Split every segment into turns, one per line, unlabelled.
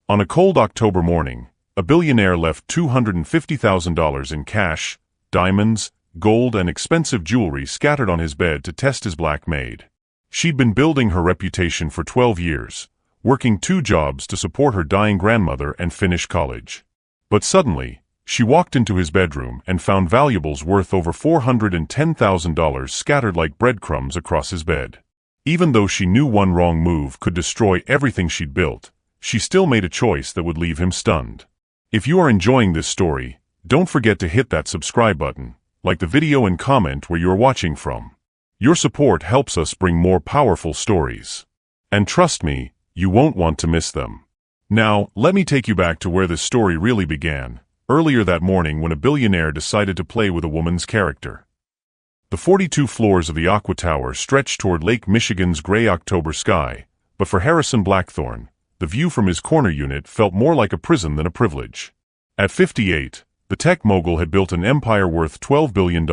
On a cold October morning, a billionaire left $250,000 in cash, diamonds, gold and expensive jewelry scattered on his bed to test his black maid. She'd been building her reputation for 12 years, working 2 jobs to support her dying grandmother and finish college. But suddenly, she walked into his bedroom and found valuables worth over $410,000 scattered like breadcrumbs across his bed. Even though she knew one wrong move could destroy everything she'd built, she still made a choice that would leave him stunned. If you are enjoying this story, don't forget to hit that subscribe button, like the video and comment where you are watching from. Your support helps us bring more powerful stories. And trust me, you won't want to miss them. Now, let me take you back to where this story really began, earlier that morning when a billionaire decided to play with a woman's character. The 42 floors of the Aqua Tower stretched toward Lake Michigan's gray October sky, but for Harrison Blackthorne, the view from his corner unit felt more like a prison than a privilege. At 58, the tech mogul had built an empire worth $12 billion,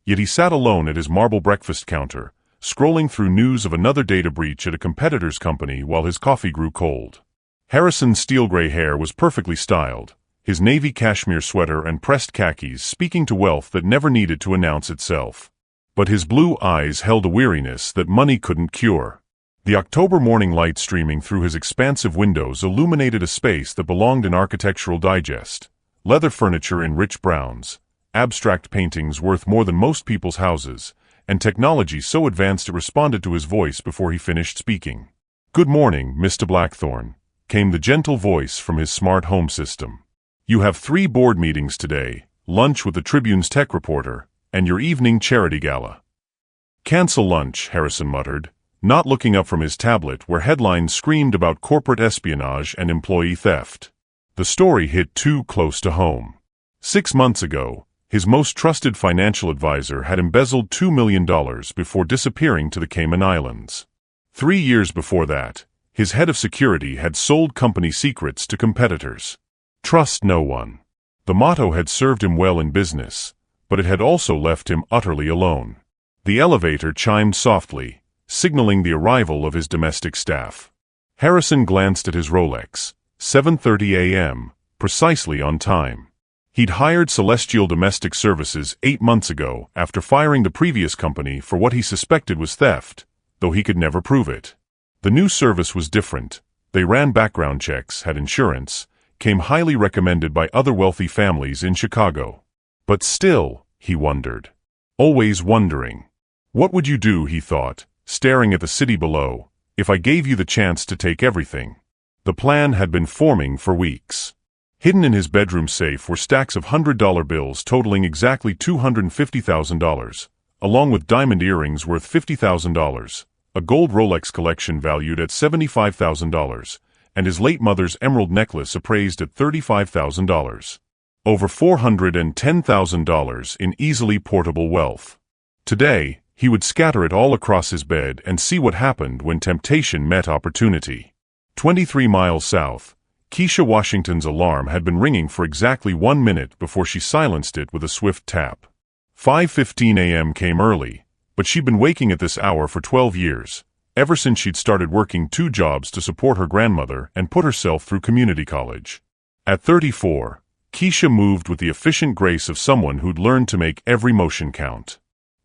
yet he sat alone at his marble breakfast counter, scrolling through news of another data breach at a competitor's company while his coffee grew cold. Harrison's steel-gray hair was perfectly styled, his navy cashmere sweater and pressed khakis speaking to wealth that never needed to announce itself. But his blue eyes held a weariness that money couldn't cure. The October morning light streaming through his expansive windows illuminated a space that belonged in Architectural Digest, leather furniture in rich browns, abstract paintings worth more than most people's houses, and technology so advanced it responded to his voice before he finished speaking. "Good morning, Mr. Blackthorne," came the gentle voice from his smart home system. "You have 3 board meetings today, lunch with the Tribune's tech reporter, and your evening charity gala." "Cancel lunch," Harrison muttered, not looking up from his tablet where headlines screamed about corporate espionage and employee theft. The story hit too close to home. 6 months ago, his most trusted financial advisor had embezzled $2 million before disappearing to the Cayman Islands. 3 years before that, his head of security had sold company secrets to competitors. Trust no one. The motto had served him well in business, but it had also left him utterly alone. The elevator chimed softly, signaling the arrival of his domestic staff. Harrison glanced at his Rolex, 7:30 a.m., precisely on time. He'd hired Celestial Domestic Services 8 months ago after firing the previous company for what he suspected was theft, though he could never prove it. The new service was different. They ran background checks, had insurance, came highly recommended by other wealthy families in Chicago. But still, he wondered. Always wondering. What would you do, he thought, staring at the city below, if I gave you the chance to take everything? The plan had been forming for weeks. Hidden in his bedroom safe were stacks of $100 bills totaling exactly $250,000, along with diamond earrings worth $50,000, a gold Rolex collection valued at $75,000, and his late mother's emerald necklace appraised at $35,000. Over $410,000 in easily portable wealth. Today, he would scatter it all across his bed and see what happened when temptation met opportunity. 23 miles south, Keisha Washington's alarm had been ringing for exactly 1 minute before she silenced it with a swift tap. 5:15 a.m. came early, but she'd been waking at this hour for 12 years, ever since she'd started working 2 jobs to support her grandmother and put herself through community college. At 34, Keisha moved with the efficient grace of someone who'd learned to make every motion count.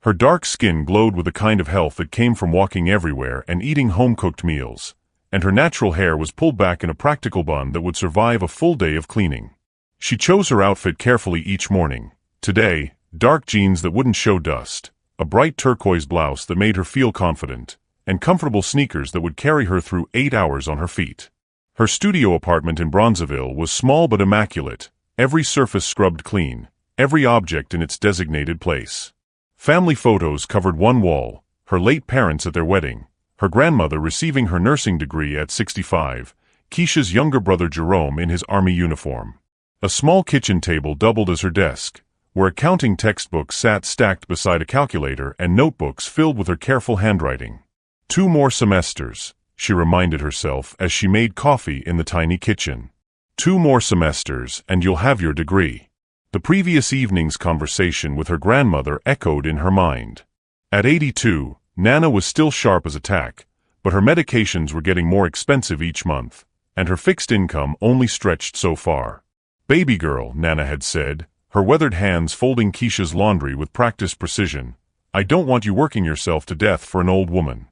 Her dark skin glowed with the kind of health that came from walking everywhere and eating home-cooked meals, and her natural hair was pulled back in a practical bun that would survive a full day of cleaning. She chose her outfit carefully each morning. Today, dark jeans that wouldn't show dust, a bright turquoise blouse that made her feel confident, and comfortable sneakers that would carry her through 8 hours on her feet. Her studio apartment in Bronzeville was small but immaculate, every surface scrubbed clean, every object in its designated place. Family photos covered one wall, her late parents at their wedding, her grandmother receiving her nursing degree at 65, Keisha's younger brother Jerome in his army uniform. A small kitchen table doubled as her desk, where accounting textbooks sat stacked beside a calculator and notebooks filled with her careful handwriting. 2 more semesters, she reminded herself as she made coffee in the tiny kitchen. 2 more semesters and you'll have your degree. The previous evening's conversation with her grandmother echoed in her mind. At 82, Nana was still sharp as a tack, but her medications were getting more expensive each month, and her fixed income only stretched so far. "Baby girl," Nana had said, her weathered hands folding Keisha's laundry with practiced precision, "I don't want you working yourself to death for an old woman."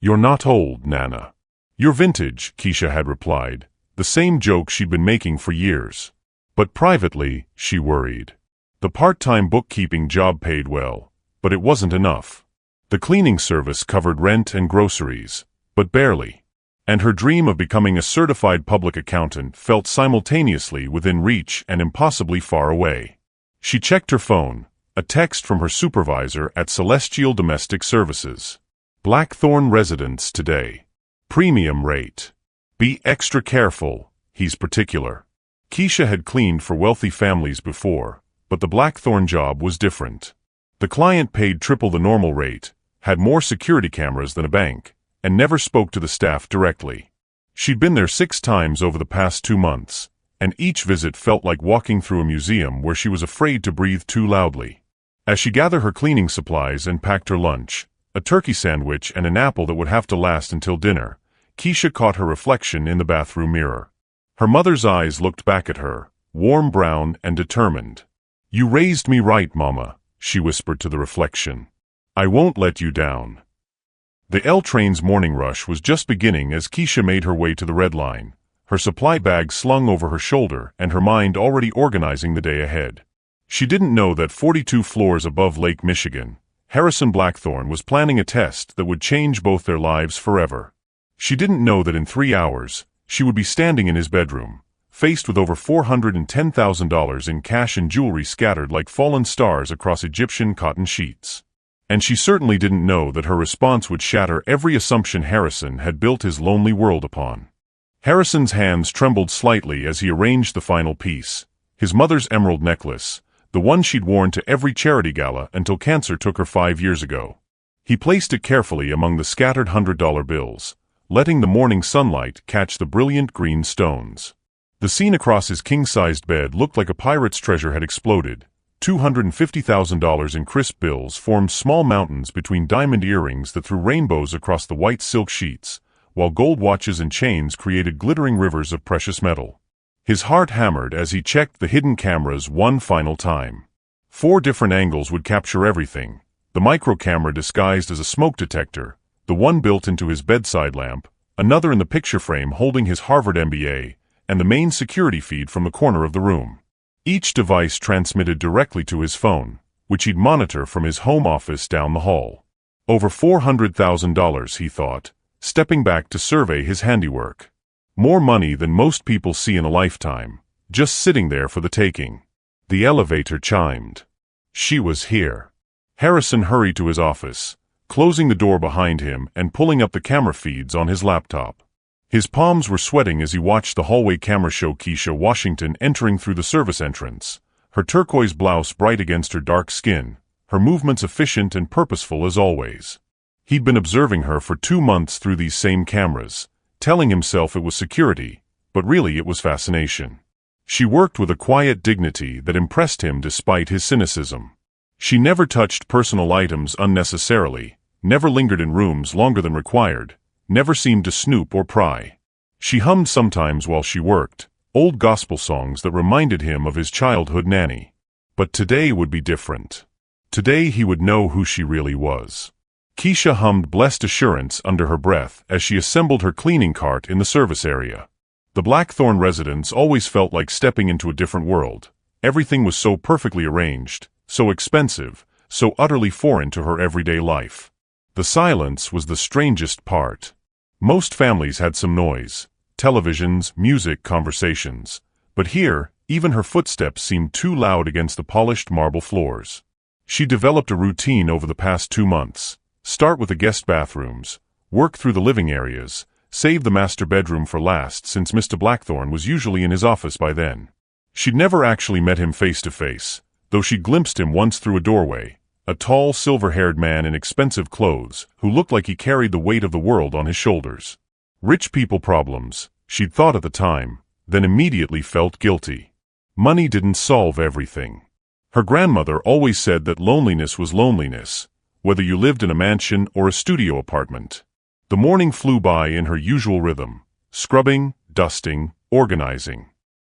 "You're not old, Nana. You're vintage," Keisha had replied, the same joke she'd been making for years. But privately, she worried. The part-time bookkeeping job paid well, but it wasn't enough. The cleaning service covered rent and groceries, but barely. And her dream of becoming a certified public accountant felt simultaneously within reach and impossibly far away. She checked her phone, a text from her supervisor at Celestial Domestic Services. "Blackthorn residents today. Premium rate. Be extra careful, he's particular." Keisha had cleaned for wealthy families before, but the Blackthorn job was different. The client paid triple the normal rate, had more security cameras than a bank, and never spoke to the staff directly. She'd been there 6 times over the past 2 months, and each visit felt like walking through a museum where she was afraid to breathe too loudly. As she gathered her cleaning supplies and packed her lunch, a turkey sandwich and an apple that would have to last until dinner, Keisha caught her reflection in the bathroom mirror. Her mother's eyes looked back at her, warm brown and determined. "You raised me right, Mama," she whispered to the reflection. "I won't let you down." The L train's morning rush was just beginning as Keisha made her way to the Red Line, her supply bag slung over her shoulder and her mind already organizing the day ahead. She didn't know that 42 floors above Lake Michigan, Harrison Blackthorn was planning a test that would change both their lives forever. She didn't know that in 3 hours, she would be standing in his bedroom, faced with over $410,000 in cash and jewelry scattered like fallen stars across Egyptian cotton sheets. And she certainly didn't know that her response would shatter every assumption Harrison had built his lonely world upon. Harrison's hands trembled slightly as he arranged the final piece, his mother's emerald necklace, the one she'd worn to every charity gala until cancer took her 5 years ago. He placed it carefully among the scattered $100 bills, letting the morning sunlight catch the brilliant green stones. The scene across his king-sized bed looked like a pirate's treasure had exploded. $250,000 in crisp bills formed small mountains between diamond earrings that threw rainbows across the white silk sheets, while gold watches and chains created glittering rivers of precious metal. His heart hammered as he checked the hidden cameras one final time. 4 different angles would capture everything: the micro camera disguised as a smoke detector, the one built into his bedside lamp, another in the picture frame holding his Harvard MBA, and the main security feed from the corner of the room. Each device transmitted directly to his phone, which he'd monitor from his home office down the hall. Over $400,000, he thought, stepping back to survey his handiwork. More money than most people see in a lifetime, just sitting there for the taking. The elevator chimed. She was here. Harrison hurried to his office, closing the door behind him and pulling up the camera feeds on his laptop. His palms were sweating as he watched the hallway camera show Keisha Washington entering through the service entrance, her turquoise blouse bright against her dark skin, her movements efficient and purposeful as always. He'd been observing her for 2 months through these same cameras, telling himself it was security, but really it was fascination. She worked with a quiet dignity that impressed him despite his cynicism. She never touched personal items unnecessarily, never lingered in rooms longer than required, never seemed to snoop or pry. She hummed sometimes while she worked, old gospel songs that reminded him of his childhood nanny. But today would be different. Today he would know who she really was. Keisha hummed Blessed Assurance under her breath as she assembled her cleaning cart in the service area. The Blackthorn residence always felt like stepping into a different world. Everything was so perfectly arranged, so expensive, so utterly foreign to her everyday life. The silence was the strangest part. Most families had some noise, televisions, music, conversations. But here, even her footsteps seemed too loud against the polished marble floors. She developed a routine over the past 2 months. Start with the guest bathrooms, work through the living areas, save the master bedroom for last since Mr. Blackthorn was usually in his office by then. She'd never actually met him face to face, though she'd glimpsed him once through a doorway, a tall, silver-haired man in expensive clothes who looked like he carried the weight of the world on his shoulders. Rich people problems, she'd thought at the time, then immediately felt guilty. Money didn't solve everything. Her grandmother always said that loneliness was loneliness, whether you lived in a mansion or a studio apartment. The morning flew by in her usual rhythm, scrubbing, dusting, organizing.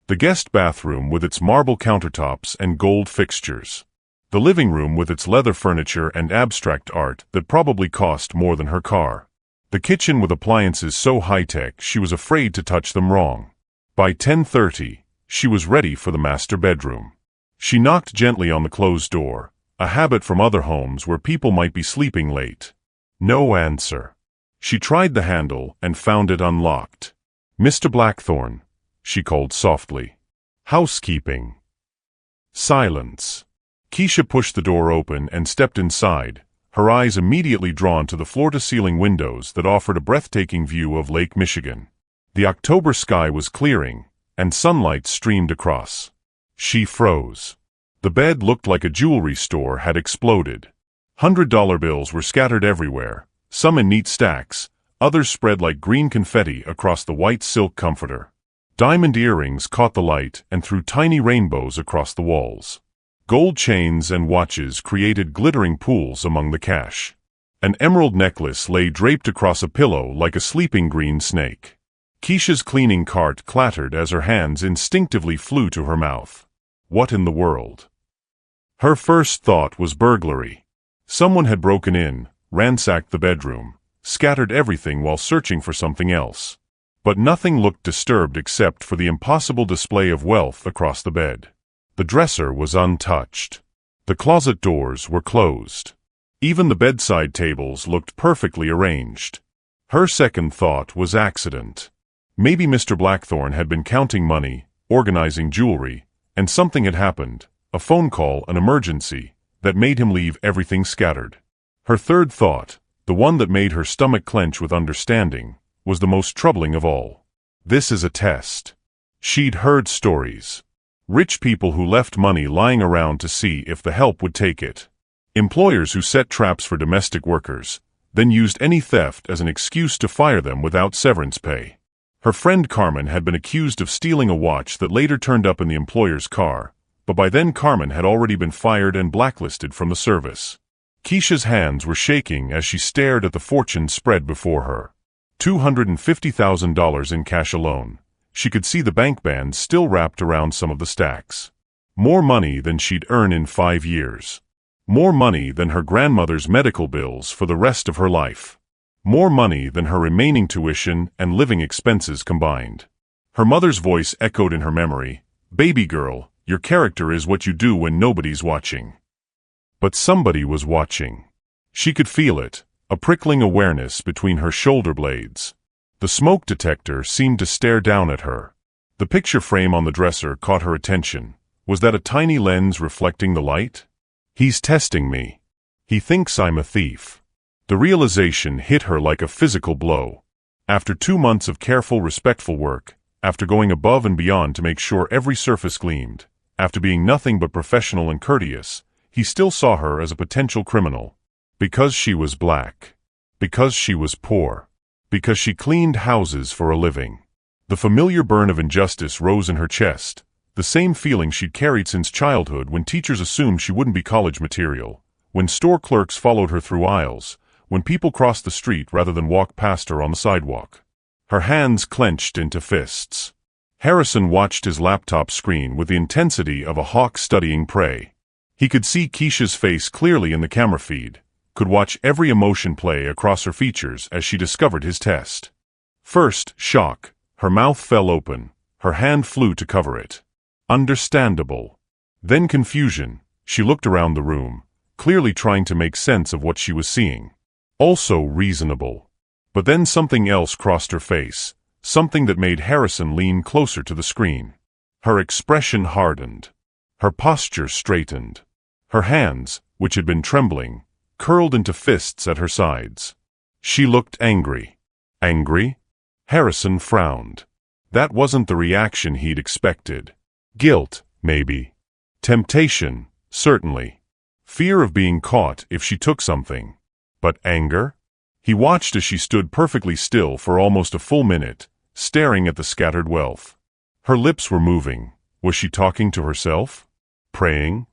The guest bathroom with its marble countertops and gold fixtures. The living room with its leather furniture and abstract art that probably cost more than her car. The kitchen with appliances so high-tech she was afraid to touch them wrong. By 10:30, she was ready for the master bedroom. She knocked gently on the closed door, a habit from other homes where people might be sleeping late. No answer. She tried the handle and found it unlocked. "Mr. Blackthorne," she called softly. "Housekeeping." Silence. Keisha pushed the door open and stepped inside, her eyes immediately drawn to the floor-to-ceiling windows that offered a breathtaking view of Lake Michigan. The October sky was clearing, and sunlight streamed across. She froze. The bed looked like a jewelry store had exploded. $100 bills were scattered everywhere, some in neat stacks, others spread like green confetti across the white silk comforter. Diamond earrings caught the light and threw tiny rainbows across the walls. Gold chains and watches created glittering pools among the cash. An emerald necklace lay draped across a pillow like a sleeping green snake. Keisha's cleaning cart clattered as her hands instinctively flew to her mouth. What in the world? Her first thought was burglary. Someone had broken in, ransacked the bedroom, scattered everything while searching for something else. But nothing looked disturbed except for the impossible display of wealth across the bed. The dresser was untouched. The closet doors were closed. Even the bedside tables looked perfectly arranged. Her second thought was accident. Maybe Mr. Blackthorne had been counting money, organizing jewelry, and something had happened, a phone call, an emergency, that made him leave everything scattered. Her third thought, the one that made her stomach clench with understanding, was the most troubling of all. This is a test. She'd heard stories. Rich people who left money lying around to see if the help would take it. Employers who set traps for domestic workers, then used any theft as an excuse to fire them without severance pay. Her friend Carmen had been accused of stealing a watch that later turned up in the employer's car, but by then Carmen had already been fired and blacklisted from the service. Keisha's hands were shaking as she stared at the fortune spread before her. $250,000 in cash alone. She could see the bank bands still wrapped around some of the stacks. More money than she'd earn in 5 years. More money than her grandmother's medical bills for the rest of her life. More money than her remaining tuition and living expenses combined. Her mother's voice echoed in her memory, "Baby girl, your character is what you do when nobody's watching." But somebody was watching. She could feel it, a prickling awareness between her shoulder blades. The smoke detector seemed to stare down at her. The picture frame on the dresser caught her attention. Was that a tiny lens reflecting the light? "He's testing me. He thinks I'm a thief." The realization hit her like a physical blow. After 2 months of careful, respectful work, after going above and beyond to make sure every surface gleamed, after being nothing but professional and courteous, he still saw her as a potential criminal. Because she was black. Because she was poor. Because she cleaned houses for a living. The familiar burn of injustice rose in her chest, the same feeling she'd carried since childhood when teachers assumed she wouldn't be college material, when store clerks followed her through aisles, when people crossed the street rather than walk past her on the sidewalk. Her hands clenched into fists. Harrison watched his laptop screen with the intensity of a hawk studying prey. He could see Keisha's face clearly in the camera feed, could watch every emotion play across her features as she discovered his test. First, shock. Her mouth fell open. Her hand flew to cover it. Understandable. Then confusion. She looked around the room, clearly trying to make sense of what she was seeing. Also reasonable. But then something else crossed her face, something that made Harrison lean closer to the screen. Her expression hardened. Her posture straightened. Her hands, which had been trembling, curled into fists at her sides. She looked angry. Angry? Harrison frowned. That wasn't the reaction he'd expected. Guilt, maybe. Temptation, certainly. Fear of being caught if she took something. But anger? He watched as she stood perfectly still for almost a full minute, staring at the scattered wealth. Her lips were moving. Was she talking to herself? Praying?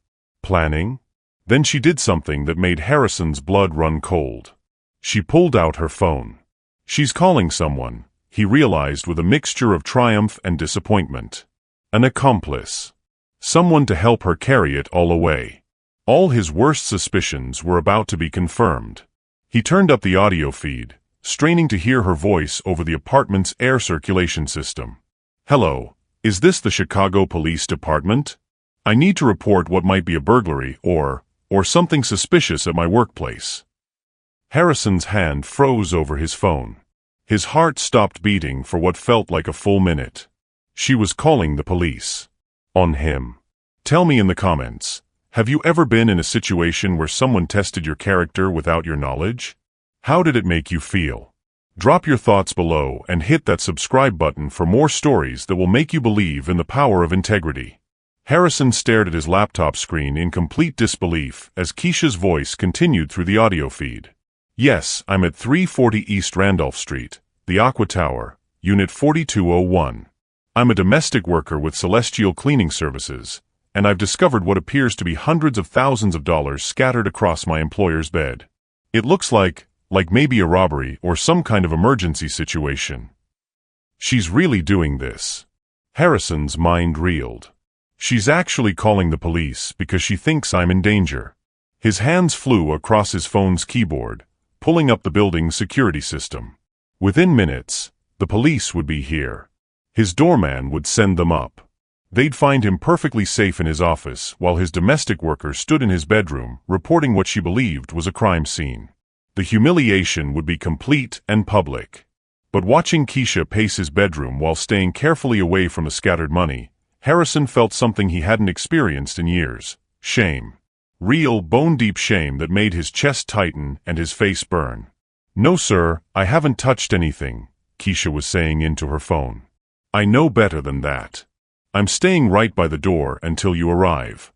Planning? Then she did something that made Harrison's blood run cold. She pulled out her phone. "She's calling someone," he realized with a mixture of triumph and disappointment. An accomplice. Someone to help her carry it all away. All his worst suspicions were about to be confirmed. He turned up the audio feed, straining to hear her voice over the apartment's air circulation system. "Hello, is this the Chicago Police Department? I need to report what might be a burglary or something suspicious at my workplace." Harrison's hand froze over his phone. His heart stopped beating for what felt like a full minute. She was calling the police. On him. Tell me in the comments, have you ever been in a situation where someone tested your character without your knowledge? How did it make you feel? Drop your thoughts below and hit that subscribe button for more stories that will make you believe in the power of integrity. Harrison stared at his laptop screen in complete disbelief as Keisha's voice continued through the audio feed. "Yes, I'm at 340 East Randolph Street, the Aqua Tower, Unit 4201. I'm a domestic worker with Celestial Cleaning Services, and I've discovered what appears to be hundreds of thousands of dollars scattered across my employer's bed. It looks like maybe a robbery or some kind of emergency situation." She's really doing this. Harrison's mind reeled. She's actually calling the police because she thinks I'm in danger. His hands flew across his phone's keyboard, pulling up the building's security system. Within minutes, the police would be here. His doorman would send them up. They'd find him perfectly safe in his office while his domestic worker stood in his bedroom reporting what she believed was a crime scene. The humiliation would be complete and public. But watching Keisha pace his bedroom while staying carefully away from the scattered money, Harrison felt something he hadn't experienced in years: shame. Real, bone-deep shame that made his chest tighten and his face burn. "No, sir, I haven't touched anything," Keisha was saying into her phone. "I know better than that. I'm staying right by the door until you arrive."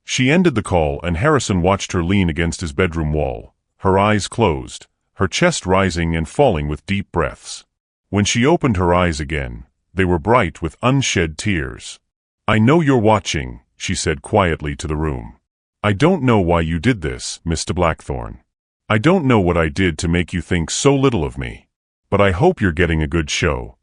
She ended the call and Harrison watched her lean against his bedroom wall, her eyes closed, her chest rising and falling with deep breaths. When she opened her eyes again, they were bright with unshed tears. "I know you're watching," she said quietly to the room. "I don't know why you did this, Mr. Blackthorne. I don't know what I did to make you think so little of me. But I hope you're getting a good show."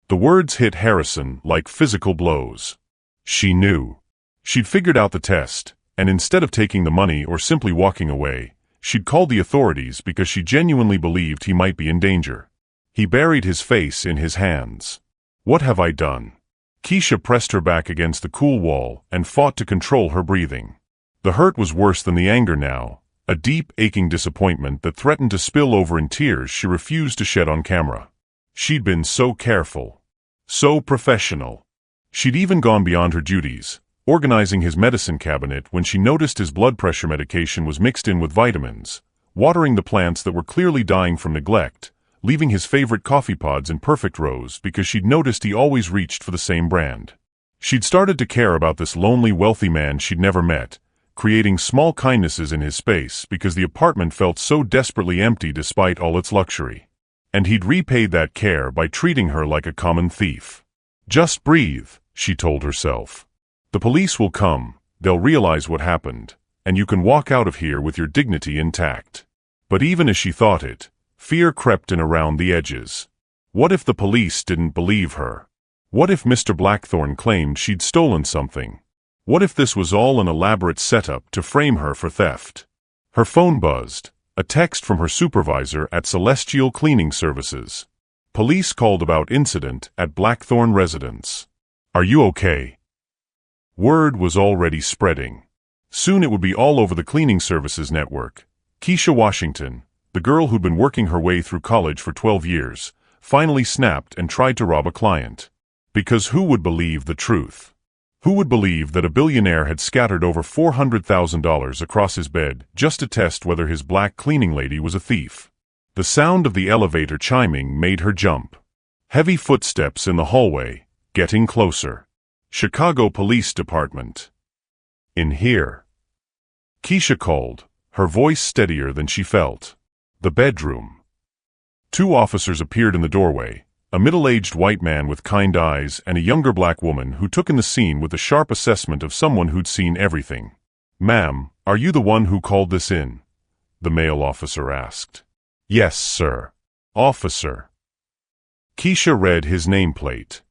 The words hit Harrison like physical blows. She knew. She'd figured out the test, and instead of taking the money or simply walking away, she'd called the authorities because she genuinely believed he might be in danger. He buried his face in his hands. "What have I done?" Keisha pressed her back against the cool wall and fought to control her breathing. The hurt was worse than the anger now, a deep, aching disappointment that threatened to spill over in tears she refused to shed on camera. She'd been so careful, so professional. She'd even gone beyond her duties, organizing his medicine cabinet when she noticed his blood pressure medication was mixed in with vitamins, watering the plants that were clearly dying from neglect, leaving his favorite coffee pods in perfect rows because she'd noticed he always reached for the same brand. She'd started to care about this lonely, wealthy man she'd never met, creating small kindnesses in his space because the apartment felt so desperately empty despite all its luxury. And he'd repaid that care by treating her like a common thief. "Just breathe," she told herself. "The police will come, they'll realize what happened, and you can walk out of here with your dignity intact." But even as she thought it, fear crept in around the edges. What if the police didn't believe her? What if Mr. Blackthorne claimed she'd stolen something? What if this was all an elaborate setup to frame her for theft? Her phone buzzed, a text from her supervisor at Celestial Cleaning Services. "Police called about incident at Blackthorne residence. Are you okay?" Word was already spreading. Soon it would be all over the cleaning services network. Keisha Washington, the girl who'd been working her way through college for 12 years, finally snapped and tried to rob a client. Because who would believe the truth? Who would believe that a billionaire had scattered over $400,000 across his bed just to test whether his black cleaning lady was a thief? The sound of the elevator chiming made her jump. Heavy footsteps in the hallway, getting closer. Chicago Police Department. "In here." Keisha called, her voice steadier than she felt. "The bedroom." Two officers appeared in the doorway, a middle-aged white man with kind eyes and a younger black woman who took in the scene with a sharp assessment of someone who'd seen everything. "Ma'am, are you the one who called this in?" the male officer asked. "Yes, sir." "Officer." Keisha read his nameplate.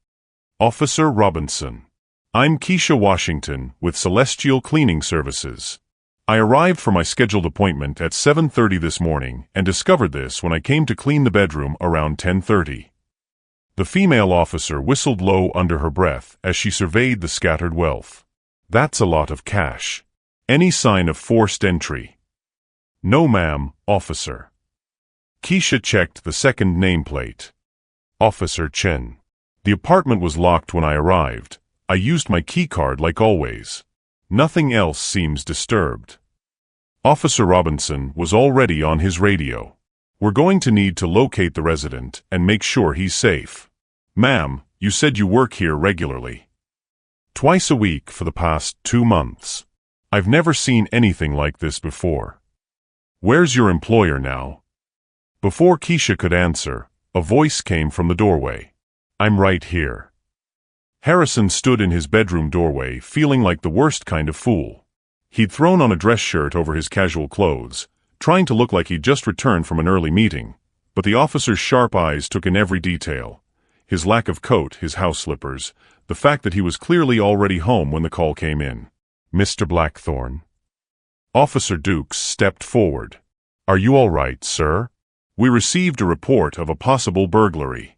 Officer Robinson. I'm Keisha Washington with Celestial Cleaning Services. I arrived for my scheduled appointment at 7:30 this morning and discovered this when I came to clean the bedroom around 10:30. The female officer whistled low under her breath as she surveyed the scattered wealth. That's a lot of cash. Any sign of forced entry? No, ma'am, officer. Keisha checked the second nameplate. Officer Chen. The apartment was locked when I arrived. I used my keycard like always. Nothing else seems disturbed. Officer Robinson was already on his radio. We're going to need to locate the resident and make sure he's safe. Ma'am, you said you work here regularly. Twice a week for the past 2 months. I've never seen anything like this before. Where's your employer now? Before Keisha could answer, a voice came from the doorway. I'm right here. Harrison stood in his bedroom doorway feeling like the worst kind of fool. He'd thrown on a dress shirt over his casual clothes, trying to look like he'd just returned from an early meeting, but the officer's sharp eyes took in every detail. His lack of coat, his house slippers, the fact that he was clearly already home when the call came in. Mr. Blackthorne. Officer Dukes stepped forward. Are you all right, sir? We received a report of a possible burglary.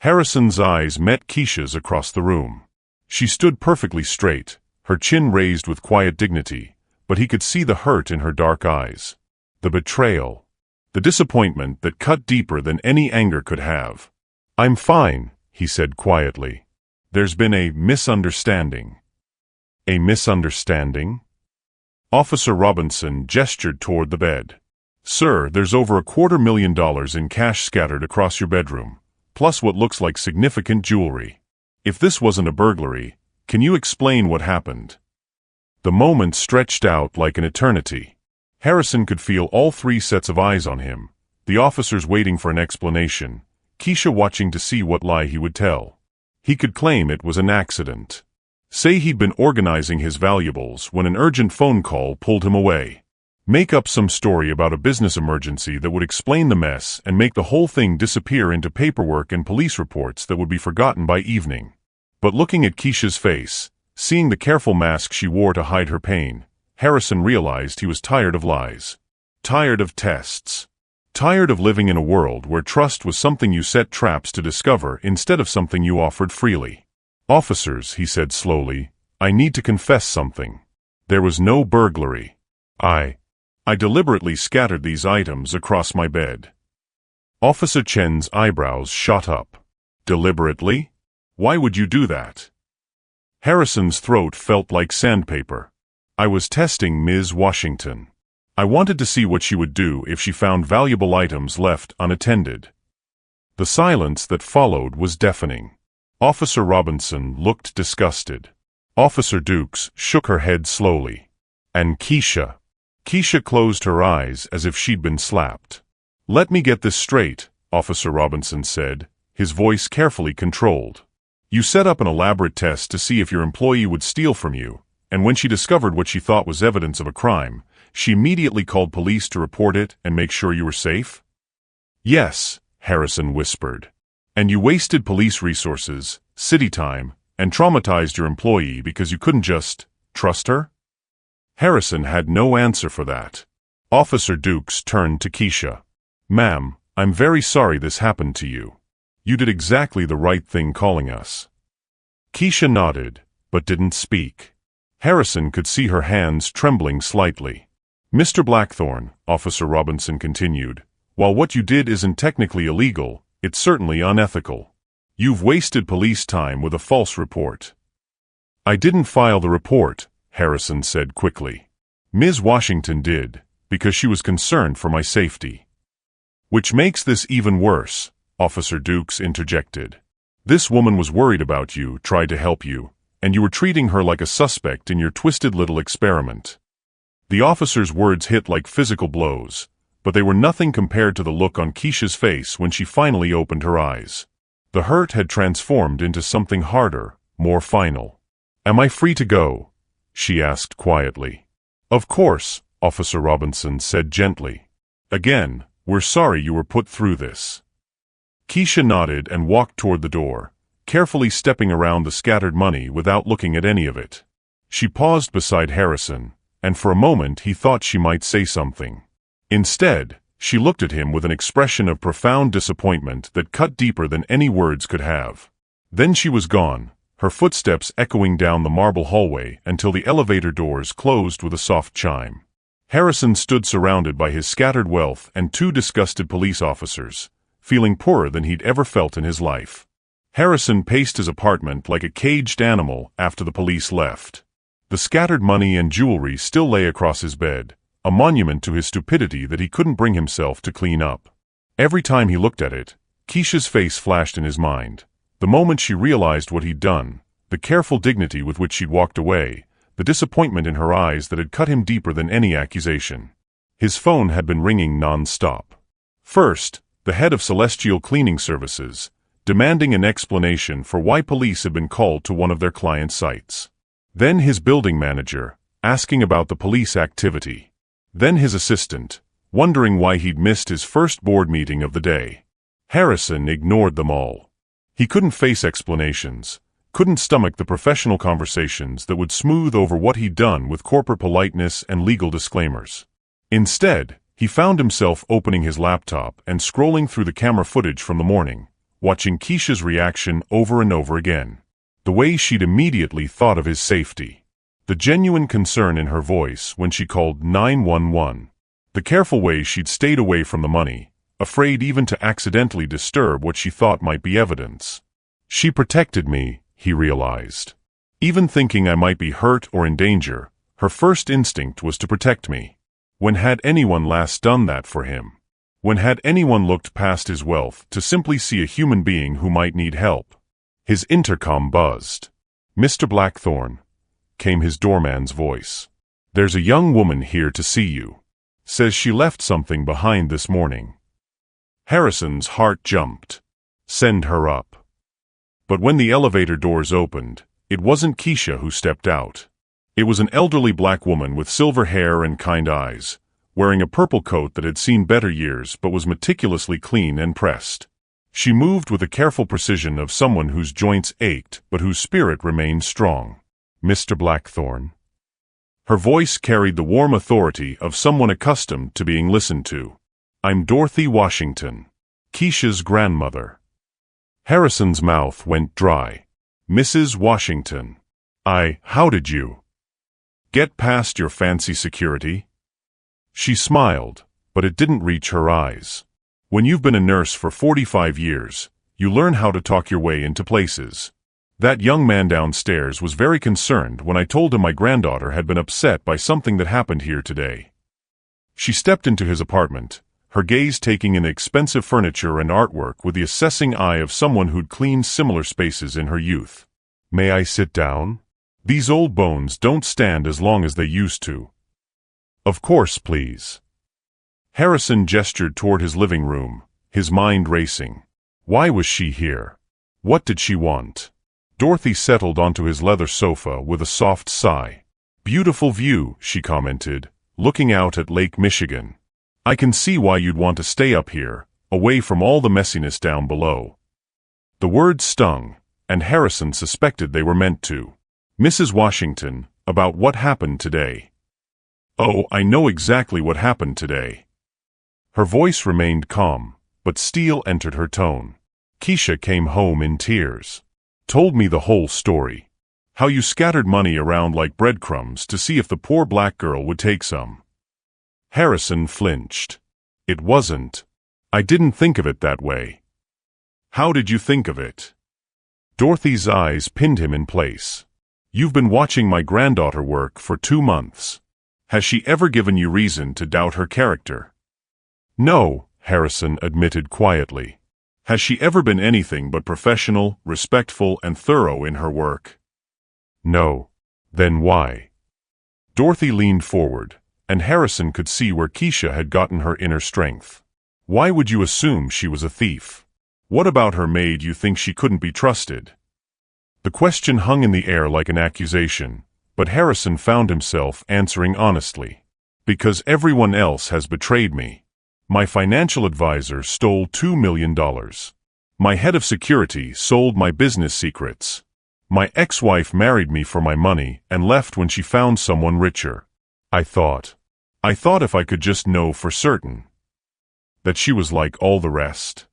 Harrison's eyes met Keisha's across the room. She stood perfectly straight, her chin raised with quiet dignity, but he could see the hurt in her dark eyes. The betrayal. The disappointment that cut deeper than any anger could have. I'm fine, he said quietly. There's been a misunderstanding. A misunderstanding? Officer Robinson gestured toward the bed. Sir, there's over $250,000 in cash scattered across your bedroom, plus what looks like significant jewelry. If this wasn't a burglary, can you explain what happened? The moment stretched out like an eternity. Harrison could feel all 3 sets of eyes on him, the officers waiting for an explanation, Keisha watching to see what lie he would tell. He could claim it was an accident. Say he'd been organizing his valuables when an urgent phone call pulled him away. Make up some story about a business emergency that would explain the mess and make the whole thing disappear into paperwork and police reports that would be forgotten by evening. But looking at Keisha's face, seeing the careful mask she wore to hide her pain, Harrison realized he was tired of lies. Tired of tests. Tired of living in a world where trust was something you set traps to discover instead of something you offered freely. Officers, he said slowly, I need to confess something. There was no burglary. I deliberately scattered these items across my bed. Officer Chen's eyebrows shot up. Deliberately? Why would you do that? Harrison's throat felt like sandpaper. I was testing Ms. Washington. I wanted to see what she would do if she found valuable items left unattended. The silence that followed was deafening. Officer Robinson looked disgusted. Officer Dukes shook her head slowly. And Keisha. Keisha closed her eyes as if she'd been slapped. Let me get this straight, Officer Robinson said, his voice carefully controlled. You set up an elaborate test to see if your employee would steal from you, and when she discovered what she thought was evidence of a crime, she immediately called police to report it and make sure you were safe? Yes, Harrison whispered. And you wasted police resources, city time, and traumatized your employee because you couldn't just trust her? Harrison had no answer for that. Officer Dukes turned to Keisha. Ma'am, I'm very sorry this happened to you. You did exactly the right thing calling us. Keisha nodded, but didn't speak. Harrison could see her hands trembling slightly. Mr. Blackthorne, Officer Robinson continued, while what you did isn't technically illegal, it's certainly unethical. You've wasted police time with a false report. I didn't file the report, Harrison said quickly. Ms. Washington did, because she was concerned for my safety. Which makes this even worse, Officer Dukes interjected. This woman was worried about you, tried to help you, and you were treating her like a suspect in your twisted little experiment. The officer's words hit like physical blows, but they were nothing compared to the look on Keisha's face when she finally opened her eyes. The hurt had transformed into something harder, more final. Am I free to go? She asked quietly. Of course, Officer Robinson said gently. Again, we're sorry you were put through this. Keisha nodded and walked toward the door, carefully stepping around the scattered money without looking at any of it. She paused beside Harrison, and for a moment he thought she might say something. Instead, she looked at him with an expression of profound disappointment that cut deeper than any words could have. Then she was gone, her footsteps echoing down the marble hallway until the elevator doors closed with a soft chime. Harrison stood surrounded by his scattered wealth and 2 disgusted police officers, feeling poorer than he'd ever felt in his life. Harrison paced his apartment like a caged animal after the police left. The scattered money and jewelry still lay across his bed, a monument to his stupidity that he couldn't bring himself to clean up. Every time he looked at it, Keisha's face flashed in his mind. The moment she realized what he'd done, the careful dignity with which she'd walked away, the disappointment in her eyes that had cut him deeper than any accusation. His phone had been ringing non-stop. First, the head of Celestial Cleaning Services, demanding an explanation for why police had been called to one of their client sites. Then his building manager, asking about the police activity. Then his assistant, wondering why he'd missed his first board meeting of the day. Harrison ignored them all. He couldn't face explanations, couldn't stomach the professional conversations that would smooth over what he'd done with corporate politeness and legal disclaimers. Instead, he found himself opening his laptop and scrolling through the camera footage from the morning, watching Keisha's reaction over and over again. The way she'd immediately thought of his safety. The genuine concern in her voice when she called 911. The careful way she'd stayed away from the money, afraid even to accidentally disturb what she thought might be evidence. She protected me, he realized. Even thinking I might be hurt or in danger, her first instinct was to protect me. When had anyone last done that for him? When had anyone looked past his wealth to simply see a human being who might need help? His intercom buzzed. "Mr. Blackthorne," came his doorman's voice. "There's a young woman here to see you. Says she left something behind this morning." Harrison's heart jumped. Send her up. But when the elevator doors opened, it wasn't Keisha who stepped out. It was an elderly black woman with silver hair and kind eyes, wearing a purple coat that had seen better years but was meticulously clean and pressed. She moved with the careful precision of someone whose joints ached but whose spirit remained strong. "Mr. Blackthorne." Her voice carried the warm authority of someone accustomed to being listened to. "I'm Dorothy Washington, Keisha's grandmother." Harrison's mouth went dry. "Mrs. Washington. How did you get past your fancy security?" She smiled, but it didn't reach her eyes. When you've been a nurse for 45 years, you learn how to talk your way into places. That young man downstairs was very concerned when I told him my granddaughter had been upset by something that happened here today. She stepped into his apartment, her gaze taking in the expensive furniture and artwork with the assessing eye of someone who'd cleaned similar spaces in her youth. "May I sit down? These old bones don't stand as long as they used to." "Of course, please." Harrison gestured toward his living room, his mind racing. Why was she here? What did she want? Dorothy settled onto his leather sofa with a soft sigh. "Beautiful view," she commented, looking out at Lake Michigan. "I can see why you'd want to stay up here, away from all the messiness down below." The words stung, and Harrison suspected they were meant to. "Mrs. Washington, about what happened today." "Oh, I know exactly what happened today." Her voice remained calm, but steel entered her tone. "Keisha came home in tears. Told me the whole story. How you scattered money around like breadcrumbs to see if the poor black girl would take some." Harrison flinched. "It wasn't. I didn't think of it that way." "How did you think of it?" Dorothy's eyes pinned him in place. "You've been watching my granddaughter work for 2 months. Has she ever given you reason to doubt her character?" "No," Harrison admitted quietly. "Has she ever been anything but professional, respectful, and thorough in her work?" "No." "Then why?" Dorothy leaned forward, and Harrison could see where Keisha had gotten her inner strength. "Why would you assume she was a thief? What about her made you think she couldn't be trusted?" The question hung in the air like an accusation, but Harrison found himself answering honestly. "Because everyone else has betrayed me. My financial advisor stole $2 million. My head of security sold my business secrets. My ex-wife married me for my money and left when she found someone richer. I thought if I could just know for certain that she was like all the rest.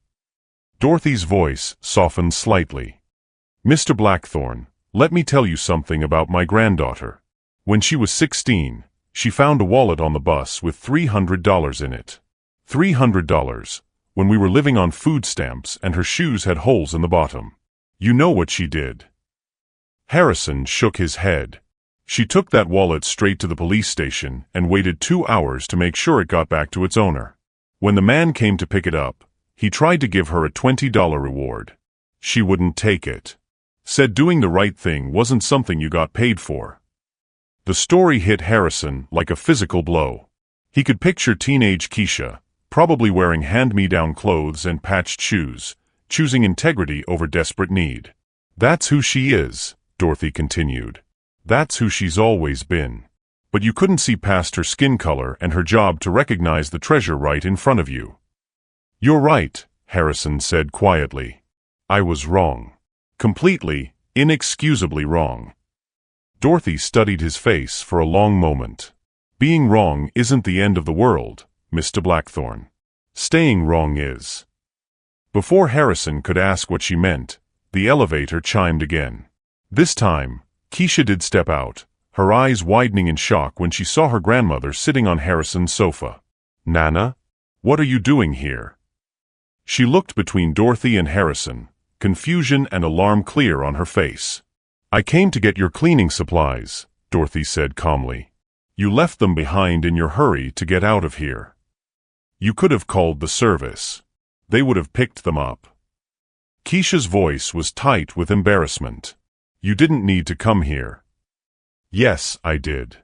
Dorothy's voice softened slightly. Mr. Blackthorne, let me tell you something about my granddaughter. When she was 16, she found a wallet on the bus with $300 in it. $300, when we were living on food stamps and her shoes had holes in the bottom. You know what she did? Harrison shook his head. She took that wallet straight to the police station and waited 2 hours to make sure it got back to its owner. When the man came to pick it up, he tried to give her a $20 reward. She wouldn't take it. Said doing the right thing wasn't something you got paid for. The story hit Harrison like a physical blow. He could picture teenage Keisha, probably wearing hand-me-down clothes and patched shoes, choosing integrity over desperate need. That's who she is, Dorothy continued. That's who she's always been. But you couldn't see past her skin color and her job to recognize the treasure right in front of you. You're right, Harrison said quietly. I was wrong. Completely, inexcusably wrong. Dorothy studied his face for a long moment. Being wrong isn't the end of the world, Mr. Blackthorne. Staying wrong is. Before Harrison could ask what she meant, the elevator chimed again. This time, Keisha did step out, her eyes widening in shock when she saw her grandmother sitting on Harrison's sofa. Nana? What are you doing here? She looked between Dorothy and Harrison, confusion and alarm clear on her face. I came to get your cleaning supplies, Dorothy said calmly. You left them behind in your hurry to get out of here. You could have called the service. They would have picked them up. Keisha's voice was tight with embarrassment. You didn't need to come here. Yes, I did.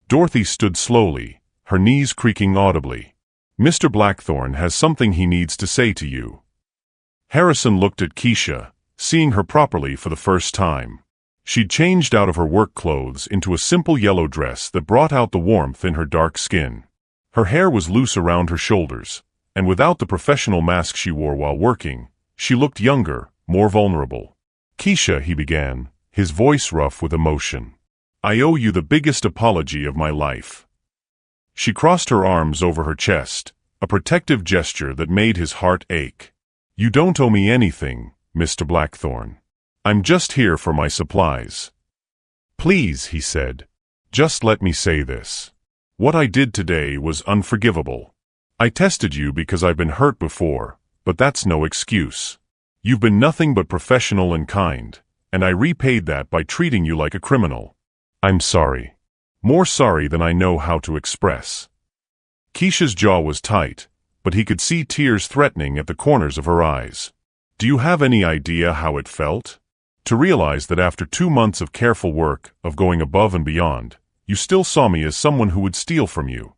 Dorothy stood slowly, her knees creaking audibly. Mr. Blackthorne has something he needs to say to you. Harrison looked at Keisha, seeing her properly for the first time. She'd changed out of her work clothes into a simple yellow dress that brought out the warmth in her dark skin. Her hair was loose around her shoulders, and without the professional mask she wore while working, she looked younger, more vulnerable. Keisha, he began, his voice rough with emotion. I owe you the biggest apology of my life. She crossed her arms over her chest, a protective gesture that made his heart ache. You don't owe me anything, Mr. Blackthorne. I'm just here for my supplies. Please, he said, just let me say this. What I did today was unforgivable. I tested you because I've been hurt before, but that's no excuse. You've been nothing but professional and kind, and I repaid that by treating you like a criminal. I'm sorry. More sorry than I know how to express. Keisha's jaw was tight, but he could see tears threatening at the corners of her eyes. Do you have any idea how it felt? To realize that after 2 months of careful work, of going above and beyond, you still saw me as someone who would steal from you.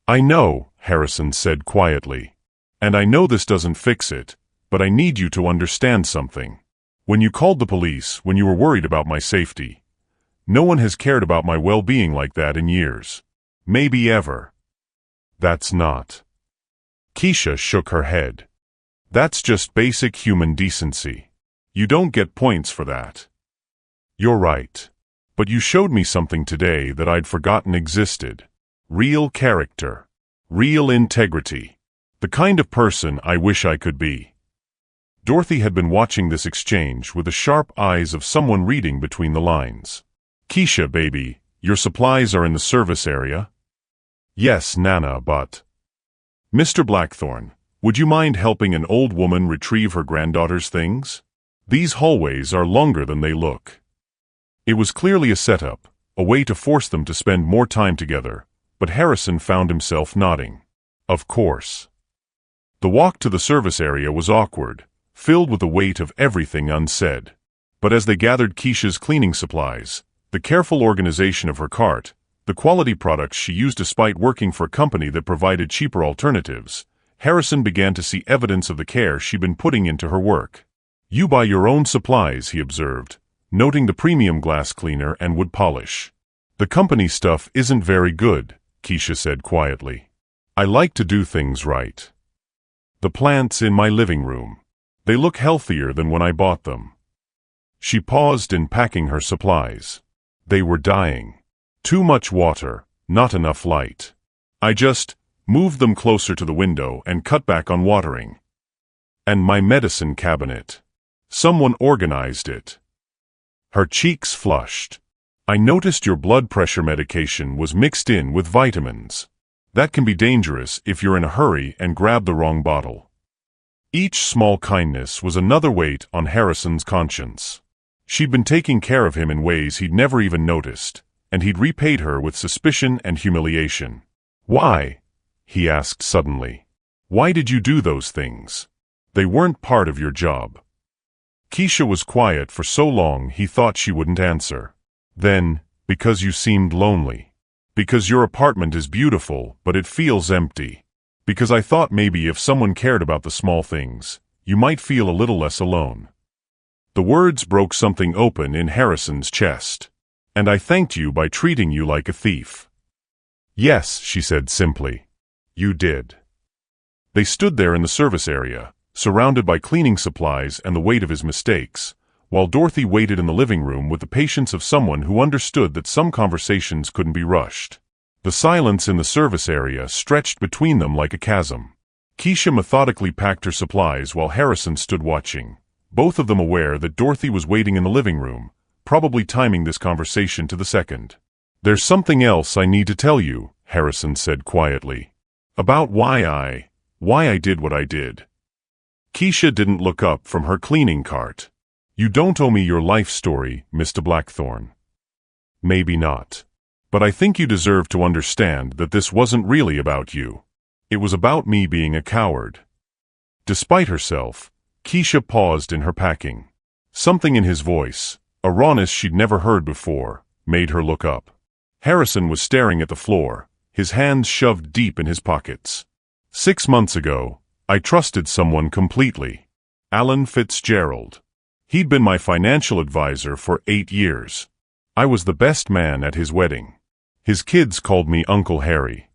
I know, Harrison said quietly. And I know this doesn't fix it, but I need you to understand something. When you called the police, when you were worried about my safety, no one has cared about my well-being like that in years. Maybe ever. That's not. Keisha shook her head. That's just basic human decency. You don't get points for that. You're right. But you showed me something today that I'd forgotten existed. Real character. Real integrity. The kind of person I wish I could be. Dorothy had been watching this exchange with the sharp eyes of someone reading between the lines. Keisha, baby, your supplies are in the service area? Yes, Nana, but... Mr. Blackthorne, would you mind helping an old woman retrieve her granddaughter's things? These hallways are longer than they look. It was clearly a setup, a way to force them to spend more time together, but Harrison found himself nodding. Of course. The walk to the service area was awkward, filled with the weight of everything unsaid. But as they gathered Keisha's cleaning supplies, the careful organization of her cart, the quality products she used despite working for a company that provided cheaper alternatives, Harrison began to see evidence of the care she'd been putting into her work. You buy your own supplies, he observed, noting the premium glass cleaner and wood polish. The company stuff isn't very good, Keisha said quietly. I like to do things right. The plant's in my living room. They look healthier than when I bought them." She paused in packing her supplies. They were dying. Too much water, not enough light. I just moved them closer to the window and cut back on watering. And my medicine cabinet. Someone organized it. Her cheeks flushed. "I noticed your blood pressure medication was mixed in with vitamins. That can be dangerous if you're in a hurry and grab the wrong bottle." Each small kindness was another weight on Harrison's conscience. She'd been taking care of him in ways he'd never even noticed, and he'd repaid her with suspicion and humiliation. "Why?" he asked suddenly. "Why did you do those things? They weren't part of your job." Keisha was quiet for so long he thought she wouldn't answer. Then, "Because you seemed lonely. Because your apartment is beautiful, but it feels empty. Because I thought maybe if someone cared about the small things, you might feel a little less alone." The words broke something open in Harrison's chest. "And I thanked you by treating you like a thief." "Yes," she said simply. "You did." They stood there in the service area, surrounded by cleaning supplies and the weight of his mistakes, while Dorothy waited in the living room with the patience of someone who understood that some conversations couldn't be rushed. The silence in the service area stretched between them like a chasm. Keisha methodically packed her supplies while Harrison stood watching, both of them aware that Dorothy was waiting in the living room, probably timing this conversation to the second. "There's something else I need to tell you," Harrison said quietly. "About why I did what I did." Keisha didn't look up from her cleaning cart. "You don't owe me your life story, Mr. Blackthorne." "Maybe not. But I think you deserve to understand that this wasn't really about you. It was about me being a coward." Despite herself, Keisha paused in her packing. Something in his voice, a rawness she'd never heard before, made her look up. Harrison was staring at the floor, his hands shoved deep in his pockets. "6 months ago, I trusted someone completely. Alan Fitzgerald. He'd been my financial advisor for 8 years. I was the best man at his wedding. His kids called me Uncle Harry."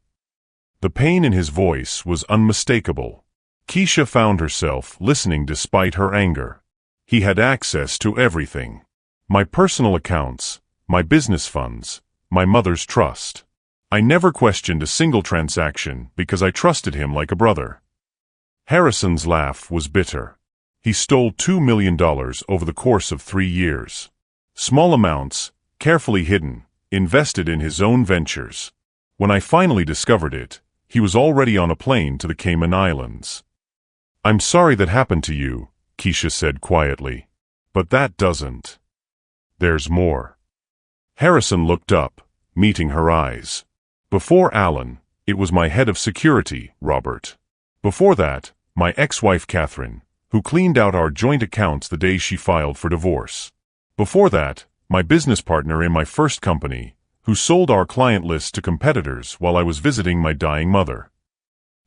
The pain in his voice was unmistakable. Keisha found herself listening despite her anger. He had access to everything. My personal accounts, my business funds, my mother's trust. I never questioned a single transaction because I trusted him like a brother. Harrison's laugh was bitter. He stole $2 million over the course of 3 years. Small amounts, carefully hidden, invested in his own ventures. When I finally discovered it, he was already on a plane to the Cayman Islands. "I'm sorry that happened to you," Keisha said quietly. "But that doesn't. There's more." Harrison looked up, meeting her eyes. "Before Alan, it was my head of security, Robert. Before that, my ex-wife Catherine, who cleaned out our joint accounts the day she filed for divorce. Before that, my business partner in my first company, who sold our client list to competitors while I was visiting my dying mother."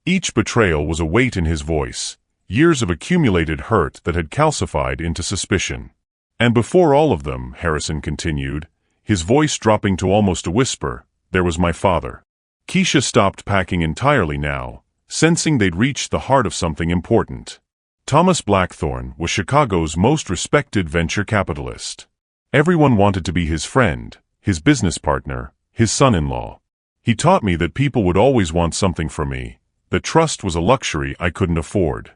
Each betrayal was a weight in his voice, years of accumulated hurt that had calcified into suspicion. "And before all of them," Harrison continued, his voice dropping to almost a whisper, "there was my father." Keisha stopped packing entirely now, sensing they'd reached the heart of something important. Thomas Blackthorne was Chicago's most respected venture capitalist. Everyone wanted to be his friend, his business partner, his son-in-law. He taught me that people would always want something from me, that trust was a luxury I couldn't afford.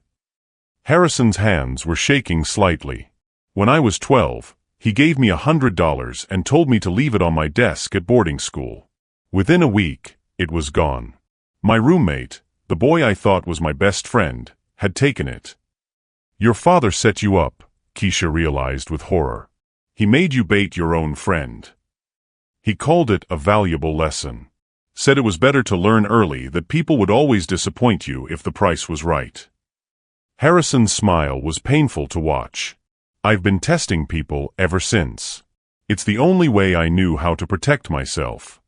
Harrison's hands were shaking slightly. "When I was 12, he gave me $100 and told me to leave it on my desk at boarding school. Within a week, it was gone. My roommate, the boy I thought was my best friend, had taken it." "Your father set you up," Keisha realized with horror. "He made you bait your own friend. He called it a valuable lesson. Said it was better to learn early that people would always disappoint you if the price was right." Harrison's smile was painful to watch. "I've been testing people ever since. It's the only way I knew how to protect myself."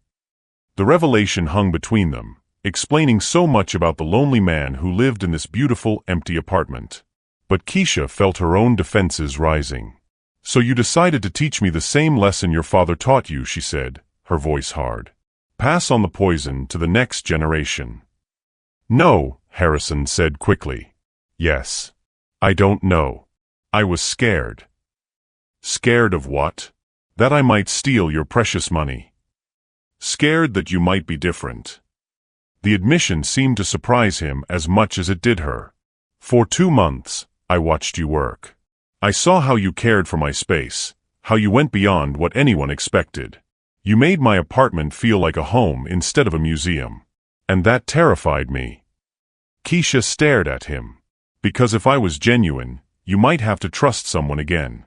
The revelation hung between them, explaining so much about the lonely man who lived in this beautiful, empty apartment. But Keisha felt her own defenses rising. "So you decided to teach me the same lesson your father taught you," she said, her voice hard. "Pass on the poison to the next generation." "No," Harrison said quickly. "Yes. I don't know. I was scared. Scared of what? That I might steal your precious money. Scared that you might be different. The admission seemed to surprise him as much as it did her. For 2 months, I watched you work. I saw how you cared for my space, how you went beyond what anyone expected. You made my apartment feel like a home instead of a museum. And that terrified me. Keisha stared at him. Because if I was genuine, you might have to trust someone again.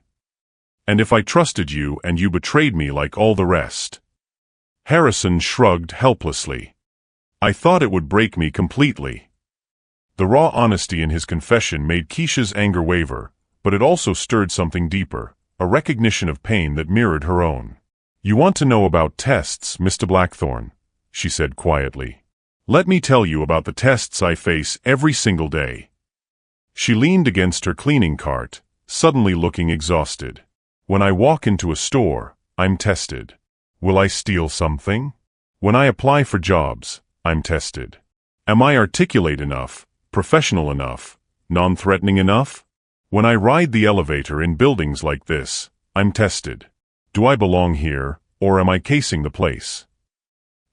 And if I trusted you and you betrayed me like all the rest. Harrison shrugged helplessly. I thought it would break me completely. The raw honesty in his confession made Keisha's anger waver, but it also stirred something deeper, a recognition of pain that mirrored her own. You want to know about tests, Mr. Blackthorne, she said quietly. Let me tell you about the tests I face every single day. She leaned against her cleaning cart, suddenly looking exhausted. When I walk into a store, I'm tested. Will I steal something? When I apply for jobs, I'm tested. Am I articulate enough, professional enough, non-threatening enough? When I ride the elevator in buildings like this, I'm tested. Do I belong here, or am I casing the place?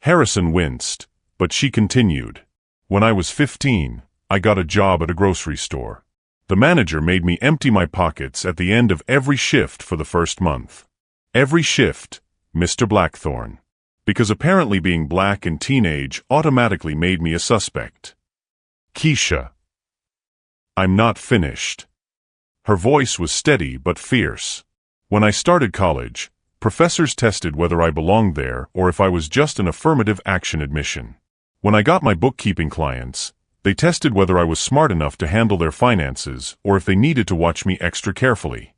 Harrison winced, but she continued. When I was 15, I got a job at a grocery store. The manager made me empty my pockets at the end of every shift for the first month. Every shift, Mr. Blackthorne. Because apparently being black and teenage automatically made me a suspect. Keisha. I'm not finished. Her voice was steady but fierce. When I started college, professors tested whether I belonged there or if I was just an affirmative action admission. When I got my bookkeeping clients, they tested whether I was smart enough to handle their finances or if they needed to watch me extra carefully.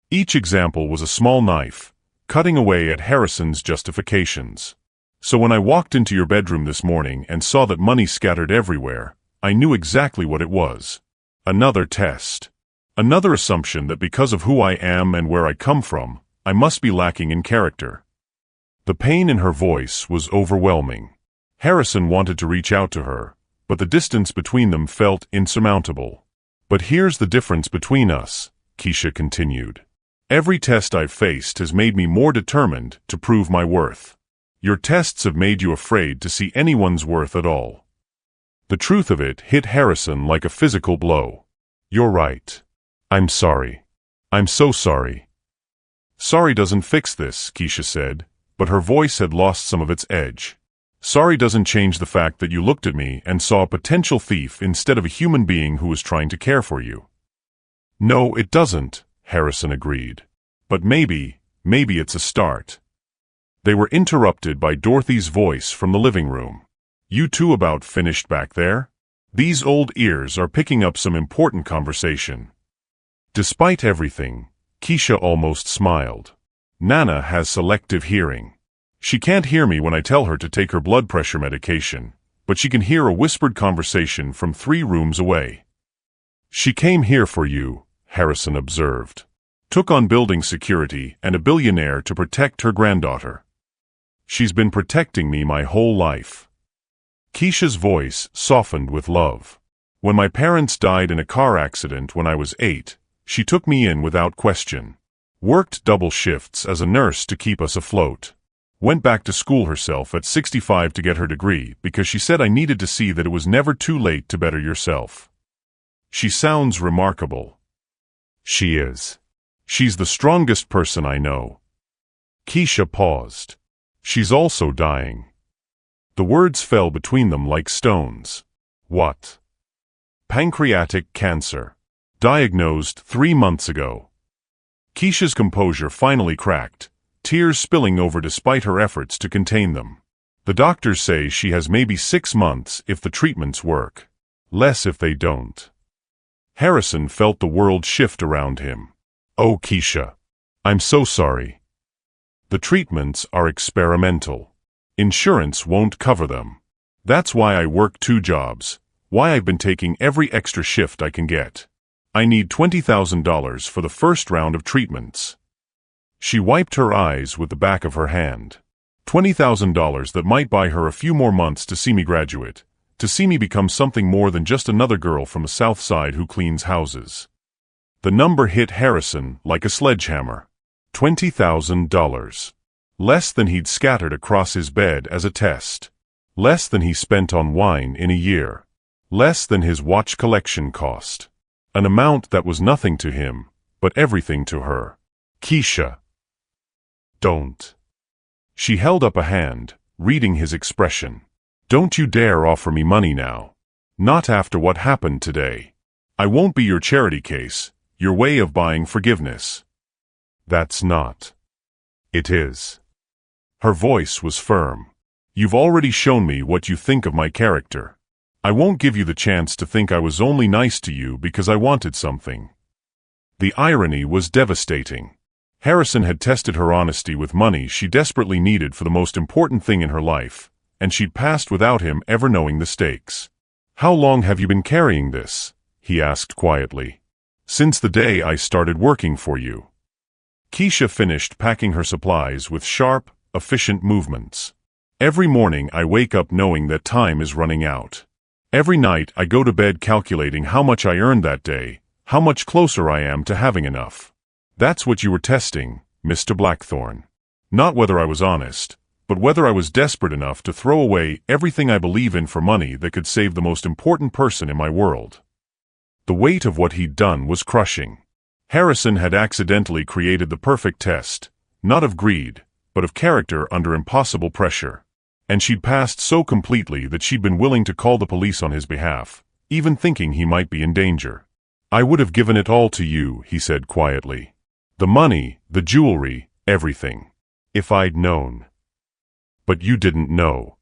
Each example was a small knife, cutting away at Harrison's justifications. So when I walked into your bedroom this morning and saw that money scattered everywhere, I knew exactly what it was. Another test. Another assumption that because of who I am and where I come from, I must be lacking in character. The pain in her voice was overwhelming. Harrison wanted to reach out to her, but the distance between them felt insurmountable. But here's the difference between us, Keisha continued. Every test I've faced has made me more determined to prove my worth. Your tests have made you afraid to see anyone's worth at all. The truth of it hit Harrison like a physical blow. You're right. I'm sorry. I'm so sorry. Sorry doesn't fix this, Keisha said, but her voice had lost some of its edge. Sorry doesn't change the fact that you looked at me and saw a potential thief instead of a human being who was trying to care for you. No, it doesn't, Harrison agreed. But maybe it's a start. They were interrupted by Dorothy's voice from the living room. You two about finished back there? These old ears are picking up some important conversation. Despite everything, Keisha almost smiled. Nana has selective hearing. She can't hear me when I tell her to take her blood pressure medication, but she can hear a whispered conversation from 3 rooms away. She came here for you, Harrison observed. Took on building security and a billionaire to protect her granddaughter. She's been protecting me my whole life. Keisha's voice softened with love. When my parents died in a car accident when I was 8, she took me in without question. Worked double shifts as a nurse to keep us afloat. Went back to school herself at 65 to get her degree because she said I needed to see that it was never too late to better yourself. She sounds remarkable. She is. She's the strongest person I know. Keisha paused. She's also dying. The words fell between them like stones. What? Pancreatic cancer. Diagnosed 3 months ago. Keisha's composure finally cracked, tears spilling over despite her efforts to contain them. The doctors say she has maybe 6 months if the treatments work. Less if they don't. Harrison felt the world shift around him. Oh, Keisha. I'm so sorry. The treatments are experimental. Insurance won't cover them. That's why I work 2 jobs, why I've been taking every extra shift I can get. I need $20,000 for the first round of treatments. She wiped her eyes with the back of her hand. $20,000 that might buy her a few more months to see me graduate, to see me become something more than just another girl from the South Side who cleans houses. The number hit Harrison like a sledgehammer. $20,000. Less than he'd scattered across his bed as a test. Less than he spent on wine in a year. Less than his watch collection cost. An amount that was nothing to him, but everything to her. Keisha. Don't. She held up a hand, reading his expression. Don't you dare offer me money now. Not after what happened today. I won't be your charity case, your way of buying forgiveness. That's not. It is. Her voice was firm. You've already shown me what you think of my character. I won't give you the chance to think I was only nice to you because I wanted something. The irony was devastating. Harrison had tested her honesty with money she desperately needed for the most important thing in her life, and she'd passed without him ever knowing the stakes. How long have you been carrying this? He asked quietly. Since the day I started working for you. Keisha finished packing her supplies with sharp, efficient movements. Every morning I wake up knowing that time is running out. Every night I go to bed calculating how much I earned that day, how much closer I am to having enough. That's what you were testing, Mr. Blackthorne. Not whether I was honest, but whether I was desperate enough to throw away everything I believe in for money that could save the most important person in my world. The weight of what he'd done was crushing. Harrison had accidentally created the perfect test, not of greed, but of character under impossible pressure. And she'd passed so completely that she'd been willing to call the police on his behalf, even thinking he might be in danger. I would have given it all to you, he said quietly. The money, the jewelry, everything. If I'd known. But you didn't know.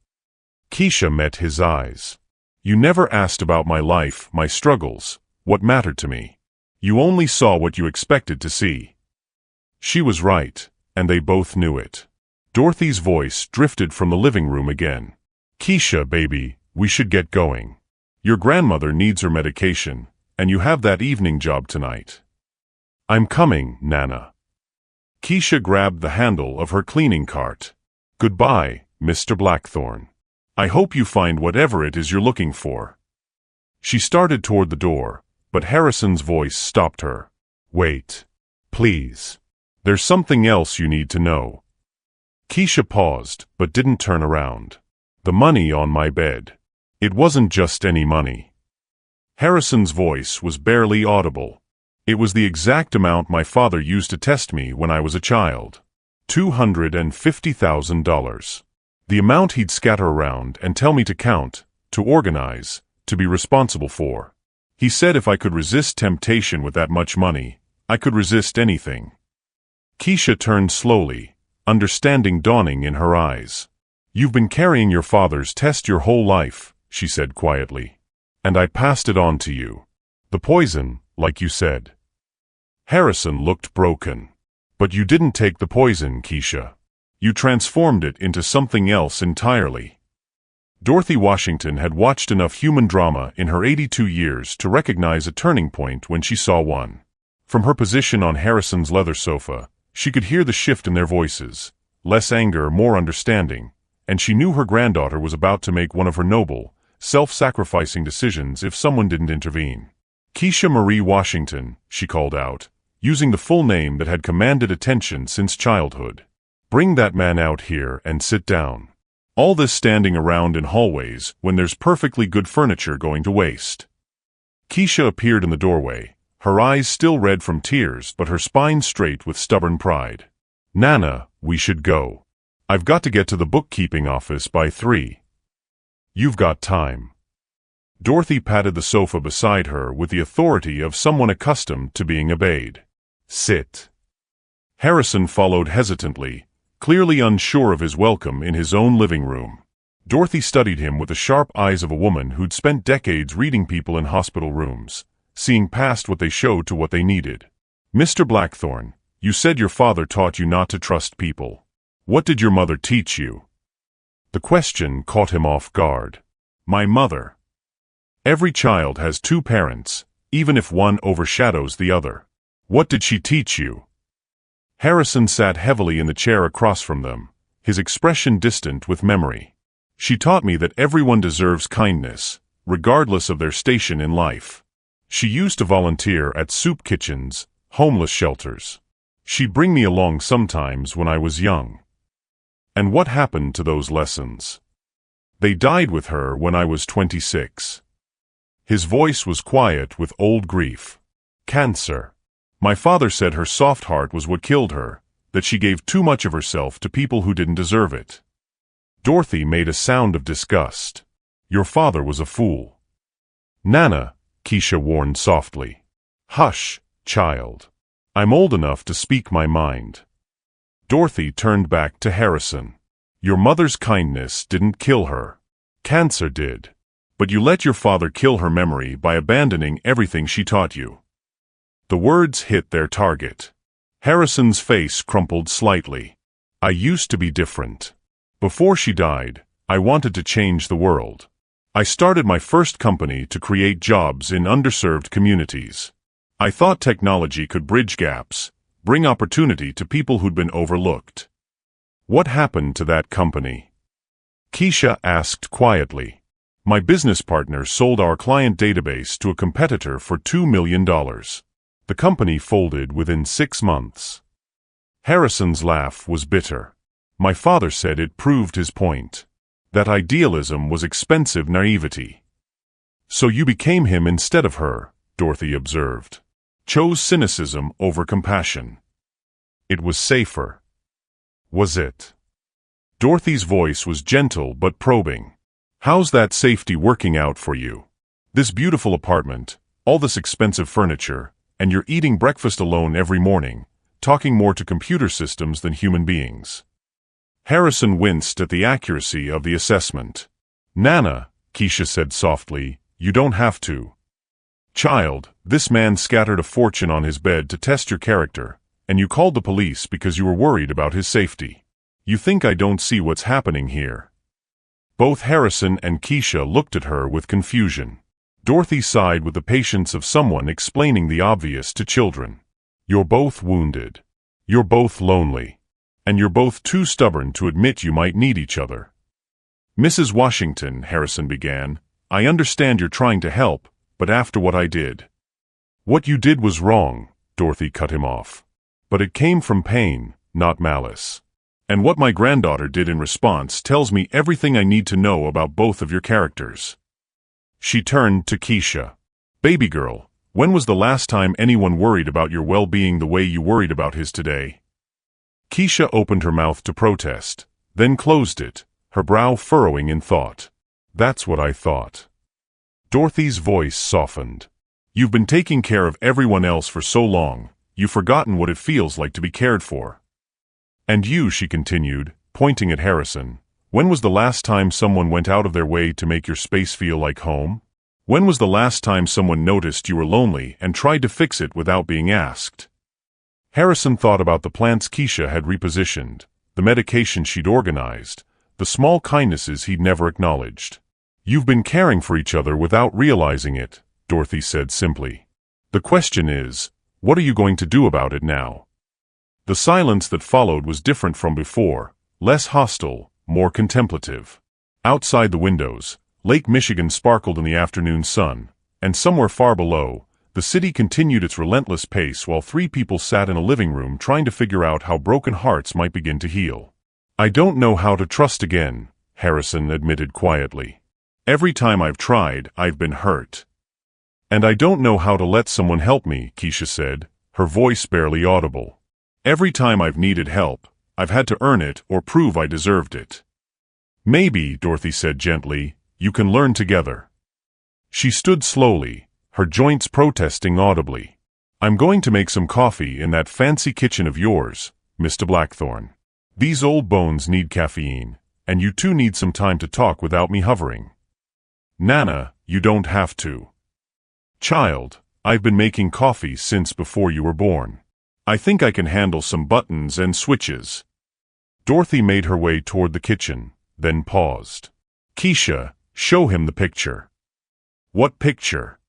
Keisha met his eyes. You never asked about my life, my struggles, what mattered to me. You only saw what you expected to see. She was right, and they both knew it. Dorothy's voice drifted from the living room again. Keisha, baby, we should get going. Your grandmother needs her medication, and you have that evening job tonight. I'm coming, Nana. Keisha grabbed the handle of her cleaning cart. Goodbye, Mr. Blackthorne. I hope you find whatever it is you're looking for. She started toward the door, but Harrison's voice stopped her. Wait. Please. There's something else you need to know. Keisha paused, but didn't turn around. The money on my bed. It wasn't just any money. Harrison's voice was barely audible. It was the exact amount my father used to test me when I was a child. $250,000. The amount he'd scatter around and tell me to count, to organize, to be responsible for. He said if I could resist temptation with that much money, I could resist anything. Keisha turned slowly, understanding dawning in her eyes. You've been carrying your father's test your whole life, she said quietly. And I passed it on to you. The poison, like you said. Harrison looked broken. But you didn't take the poison, Keisha. You transformed it into something else entirely. Dorothy Washington had watched enough human drama in her 82 years to recognize a turning point when she saw one. From her position on Harrison's leather sofa, she could hear the shift in their voices, less anger, more understanding, and she knew her granddaughter was about to make one of her noble, self-sacrificing decisions if someone didn't intervene. Keisha Marie Washington, she called out, using the full name that had commanded attention since childhood. Bring that man out here and sit down. All this standing around in hallways when there's perfectly good furniture going to waste. Keisha appeared in the doorway, her eyes still red from tears but her spine straight with stubborn pride. Nana, we should go. I've got to get to the bookkeeping office by 3. You've got time. Dorothy patted the sofa beside her with the authority of someone accustomed to being obeyed. Sit. Harrison followed hesitantly, clearly unsure of his welcome in his own living room. Dorothy studied him with the sharp eyes of a woman who'd spent decades reading people in hospital rooms, seeing past what they showed to what they needed. Mr. Blackthorne, you said your father taught you not to trust people. What did your mother teach you? The question caught him off guard. My mother. Every child has 2 parents, even if one overshadows the other. What did she teach you? Harrison sat heavily in the chair across from them, his expression distant with memory. She taught me that everyone deserves kindness, regardless of their station in life. She used to volunteer at soup kitchens, homeless shelters. She'd bring me along sometimes when I was young. And what happened to those lessons? They died with her when I was 26. His voice was quiet with old grief. Cancer. My father said her soft heart was what killed her, that she gave too much of herself to people who didn't deserve it. Dorothy made a sound of disgust. Your father was a fool. Nana, Keisha warned softly. Hush, child. I'm old enough to speak my mind. Dorothy turned back to Harrison. Your mother's kindness didn't kill her. Cancer did. But you let your father kill her memory by abandoning everything she taught you. The words hit their target. Harrison's face crumpled slightly. I used to be different. Before she died, I wanted to change the world. I started my first company to create jobs in underserved communities. I thought technology could bridge gaps, bring opportunity to people who'd been overlooked. What happened to that company? Keisha asked quietly. My business partner sold our client database to a competitor for $2 million. The company folded within 6 months. Harrison's laugh was bitter. My father said it proved his point. That idealism was expensive naivety. So you became him instead of her, Dorothy observed. Chose cynicism over compassion. It was safer. Was it? Dorothy's voice was gentle but probing. How's that safety working out for you? This beautiful apartment, all this expensive furniture, and you're eating breakfast alone every morning, talking more to computer systems than human beings. Harrison winced at the accuracy of the assessment. Nana, Keisha said softly, you don't have to. Child, this man scattered a fortune on his bed to test your character, and you called the police because you were worried about his safety. You think I don't see what's happening here? Both Harrison and Keisha looked at her with confusion. Dorothy sighed with the patience of someone explaining the obvious to children. You're both wounded. You're both lonely. And you're both too stubborn to admit you might need each other. Mrs. Washington, Harrison began, I understand you're trying to help, but after what I did. What you did was wrong, Dorothy cut him off. But it came from pain, not malice. And what my granddaughter did in response tells me everything I need to know about both of your characters. She turned to Keisha. Baby girl, when was the last time anyone worried about your well-being the way you worried about his today? Keisha opened her mouth to protest, then closed it, her brow furrowing in thought. That's what I thought. Dorothy's voice softened. You've been taking care of everyone else for so long, you've forgotten what it feels like to be cared for. And you, she continued, pointing at Harrison, when was the last time someone went out of their way to make your space feel like home? When was the last time someone noticed you were lonely and tried to fix it without being asked? Harrison thought about the plants Keisha had repositioned, the medication she'd organized, the small kindnesses he'd never acknowledged. You've been caring for each other without realizing it, Dorothy said simply. The question is, what are you going to do about it now? The silence that followed was different from before, less hostile, more contemplative. Outside the windows, Lake Michigan sparkled in the afternoon sun, and somewhere far below, the city continued its relentless pace while 3 people sat in a living room trying to figure out how broken hearts might begin to heal. I don't know how to trust again, Harrison admitted quietly. Every time I've tried, I've been hurt. And I don't know how to let someone help me, Keisha said, her voice barely audible. Every time I've needed help, I've had to earn it or prove I deserved it. Maybe, Dorothy said gently, you can learn together. She stood slowly, her joints protesting audibly. I'm going to make some coffee in that fancy kitchen of yours, Mr. Blackthorne. These old bones need caffeine, and you two need some time to talk without me hovering. Nana, you don't have to. Child, I've been making coffee since before you were born. I think I can handle some buttons and switches. Dorothy made her way toward the kitchen, then paused. Keisha, show him the picture. What picture?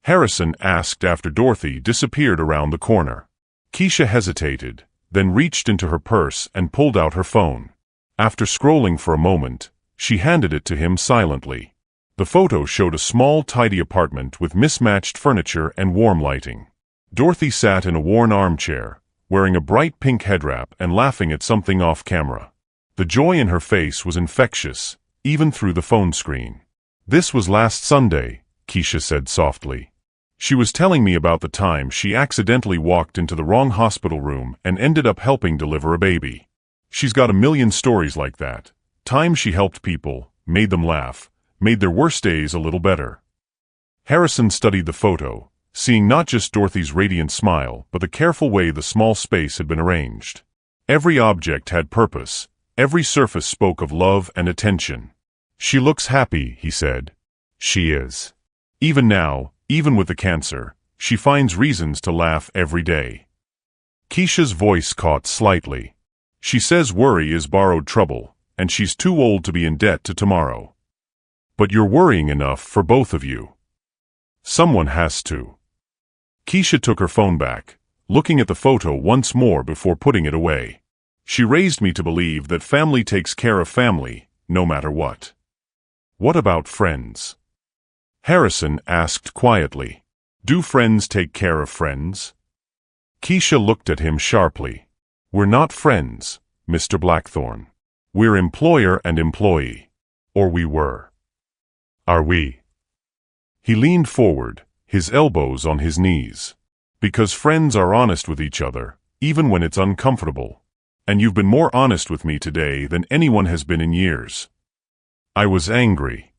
Harrison asked after Dorothy disappeared around the corner. Keisha hesitated, then reached into her purse and pulled out her phone. After scrolling for a moment, She handed it to him silently. The photo showed a small, tidy apartment with mismatched furniture and warm lighting. Dorothy sat in a worn armchair, wearing a bright pink headwrap and laughing at something off camera. The joy in her face was infectious, even through the phone screen. "This was last Sunday," Keisha said softly. "She was telling me about the time she accidentally walked into the wrong hospital room and ended up helping deliver a baby. She's got a million stories like that. Times she helped people, made them laugh, made their worst days a little better." Harrison studied the photo, seeing not just Dorothy's radiant smile, but the careful way the small space had been arranged. Every object had purpose, every surface spoke of love and attention. "She looks happy," he said. "She is. Even now, even with the cancer, she finds reasons to laugh every day." Keisha's voice caught slightly. "She says worry is borrowed trouble, and she's too old to be in debt to tomorrow. But you're worrying enough for both of you. Someone has to." Keisha took her phone back, looking at the photo once more before putting it away. "She raised me to believe that family takes care of family, no matter what." "What about friends?" Harrison asked quietly. "Do friends take care of friends?" Keisha looked at him sharply. "We're not friends, Mr. Blackthorne. We're employer and employee. Or we were. Are we?" He leaned forward, his elbows on his knees. "Because friends are honest with each other, even when it's uncomfortable. And you've been more honest with me today than anyone has been in years." "I was angry."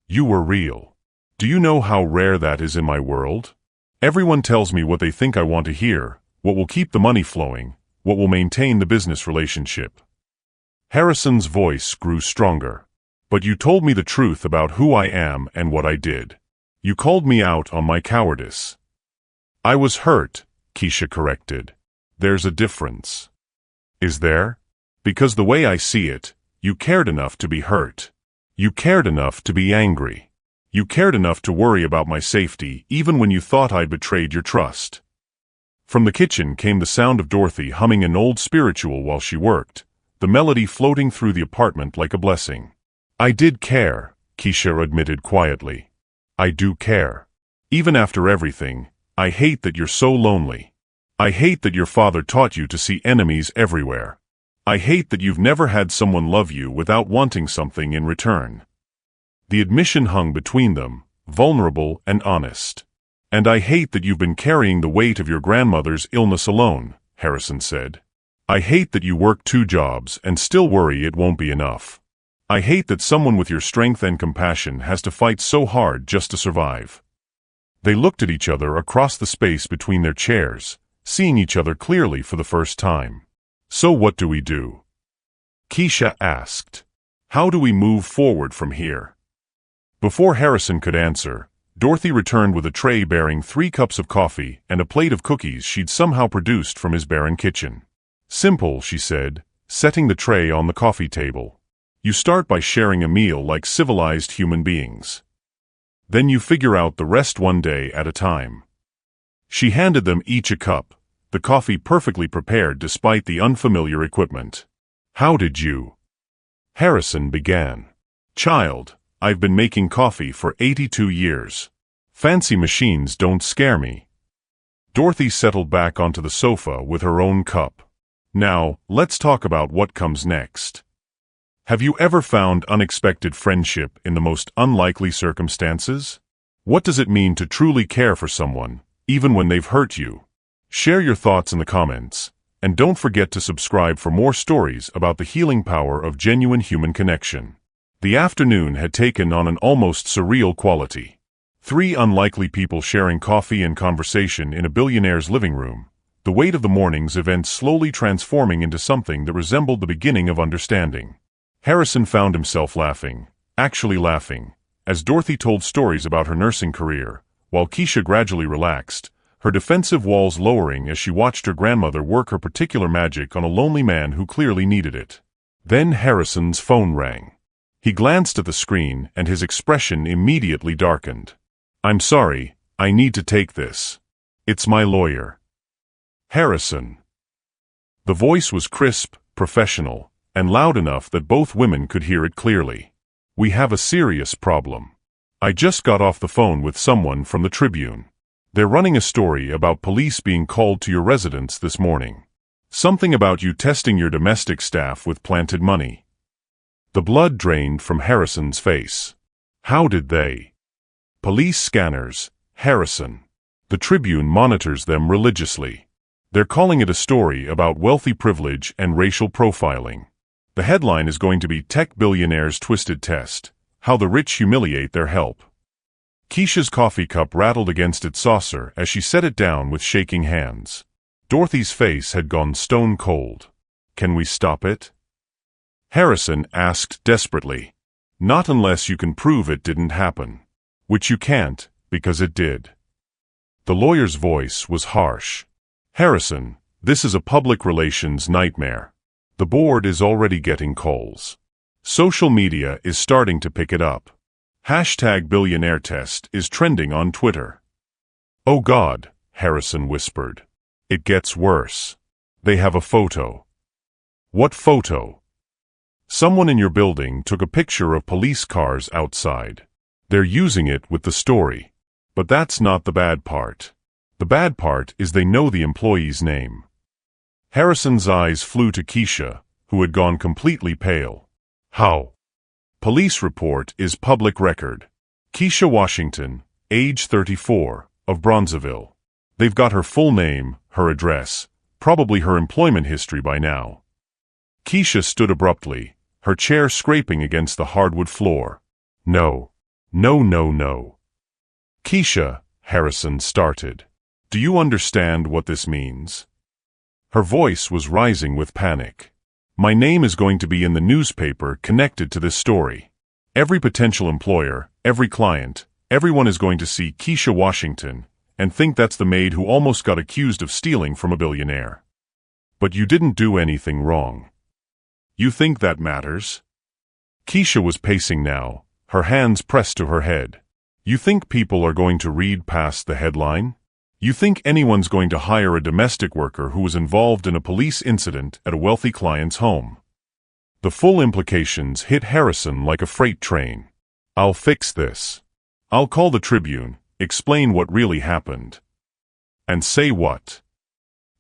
"You were real. Do you know how rare that is in my world? Everyone tells me what they think I want to hear, what will keep the money flowing, what will maintain the business relationship." Harrison's voice grew stronger. "But you told me the truth about who I am and what I did. You called me out on my cowardice." "I was hurt," Keisha corrected. "There's a difference." "Is there?" "Because the way I see it, you cared enough to be hurt. You cared enough to be angry. You cared enough to worry about my safety even when you thought I'd betrayed your trust." From the kitchen came the sound of Dorothy humming an old spiritual while she worked, the melody floating through the apartment like a blessing. "I did care," Keisha admitted quietly. "I do care. Even after everything, I hate that you're so lonely. I hate that your father taught you to see enemies everywhere. I hate that you've never had someone love you without wanting something in return." The admission hung between them, vulnerable and honest. "And I hate that you've been carrying the weight of your grandmother's illness alone," Harrison said. "I hate that you work 2 jobs and still worry it won't be enough. I hate that someone with your strength and compassion has to fight so hard just to survive." They looked at each other across the space between their chairs, seeing each other clearly for the first time. "So what do we do?" Keisha asked. "How do we move forward from here?" Before Harrison could answer, Dorothy returned with a tray bearing 3 cups of coffee and a plate of cookies she'd somehow produced from his barren kitchen. "Simple," she said, setting the tray on the coffee table. "You start by sharing a meal like civilized human beings. Then you figure out the rest one day at a time." She handed them each a cup, the coffee perfectly prepared despite the unfamiliar equipment. "How did you?" Harrison began. "Child, I've been making coffee for 82 years. Fancy machines don't scare me." Dorothy settled back onto the sofa with her own cup. "Now, let's talk about what comes next. Have you ever found unexpected friendship in the most unlikely circumstances? What does it mean to truly care for someone, even when they've hurt you? Share your thoughts in the comments, and don't forget to subscribe for more stories about the healing power of genuine human connection. The afternoon had taken on an almost surreal quality. 3 unlikely people sharing coffee and conversation in a billionaire's living room, the weight of the morning's events slowly transforming into something that resembled the beginning of understanding. Harrison found himself laughing, actually laughing, as Dorothy told stories about her nursing career, while Keisha gradually relaxed, her defensive walls lowering as she watched her grandmother work her particular magic on a lonely man who clearly needed it. Then Harrison's phone rang. He glanced at the screen and his expression immediately darkened. "I'm sorry, I need to take this. It's my lawyer." "Harrison." The voice was crisp, professional, and loud enough that both women could hear it clearly. "We have a serious problem. I just got off the phone with someone from the Tribune. They're running a story about police being called to your residence this morning. Something about you testing your domestic staff with planted money." The blood drained from Harrison's face. How did they? Police scanners, Harrison. The Tribune monitors them religiously. They're calling it a story about wealthy privilege and racial profiling. The headline is going to be "Tech Billionaire's Twisted Test: How the Rich Humiliate Their Help." Keisha's coffee cup rattled against its saucer as she set it down with shaking hands. Dorothy's face had gone stone cold. "Can we stop it?" Harrison asked desperately. "Not unless you can prove it didn't happen. Which you can't, because it did." The lawyer's voice was harsh. "Harrison, this is a public relations nightmare. The board is already getting calls. Social media is starting to pick it up. #billionaire test is trending on Twitter." "Oh God," Harrison whispered. "It gets worse. They have a photo." "What photo?" "Someone in your building took a picture of police cars outside. They're using it with the story. But that's not the bad part. The bad part is they know the employee's name." Harrison's eyes flew to Keisha, who had gone completely pale. "How?" "Police report is public record. Keisha Washington, age 34, of Bronzeville. They've got her full name, her address, probably her employment history by now." Keisha stood abruptly, her chair scraping against the hardwood floor. "No. No, no, no." "Keisha," Harrison started, "do you understand what this means?" Her voice was rising with panic. "My name is going to be in the newspaper connected to this story. Every potential employer, every client, everyone is going to see Keisha Washington and think that's the maid who almost got accused of stealing from a billionaire. But you didn't do anything wrong. You think that matters?" Keisha was pacing now, her hands pressed to her head. "You think people are going to read past the headline? You think anyone's going to hire a domestic worker who was involved in a police incident at a wealthy client's home?" The full implications hit Harrison like a freight train. "I'll fix this. I'll call the Tribune, explain what really happened." "And say what?"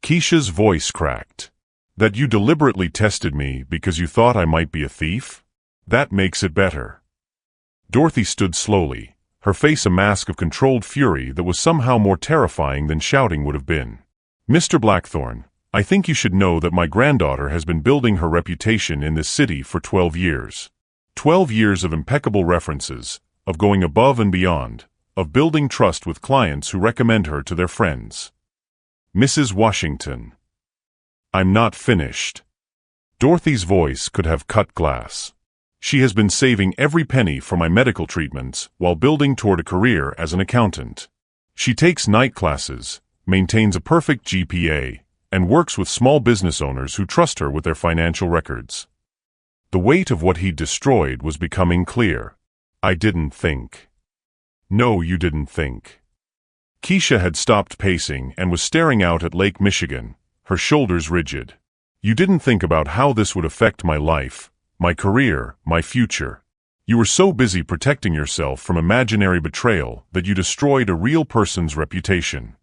Keisha's voice cracked. "That you deliberately tested me because you thought I might be a thief? That makes it better." Dorothy stood slowly, her face a mask of controlled fury that was somehow more terrifying than shouting would have been. "Mr. Blackthorne, I think you should know that my granddaughter has been building her reputation in this city for 12 years. 12 years of impeccable references, of going above and beyond, of building trust with clients who recommend her to their friends. Mrs. Washington." "I'm not finished." Dorothy's voice could have cut glass. "She has been saving every penny for my medical treatments while building toward a career as an accountant. She takes night classes, maintains a perfect GPA, and works with small business owners who trust her with their financial records." The weight of what he'd destroyed was becoming clear. "I didn't think." "No, you didn't think." Keisha had stopped pacing and was staring out at Lake Michigan, her shoulders rigid. "You didn't think about how this would affect my life, my career, my future. You were so busy protecting yourself from imaginary betrayal that you destroyed a real person's reputation."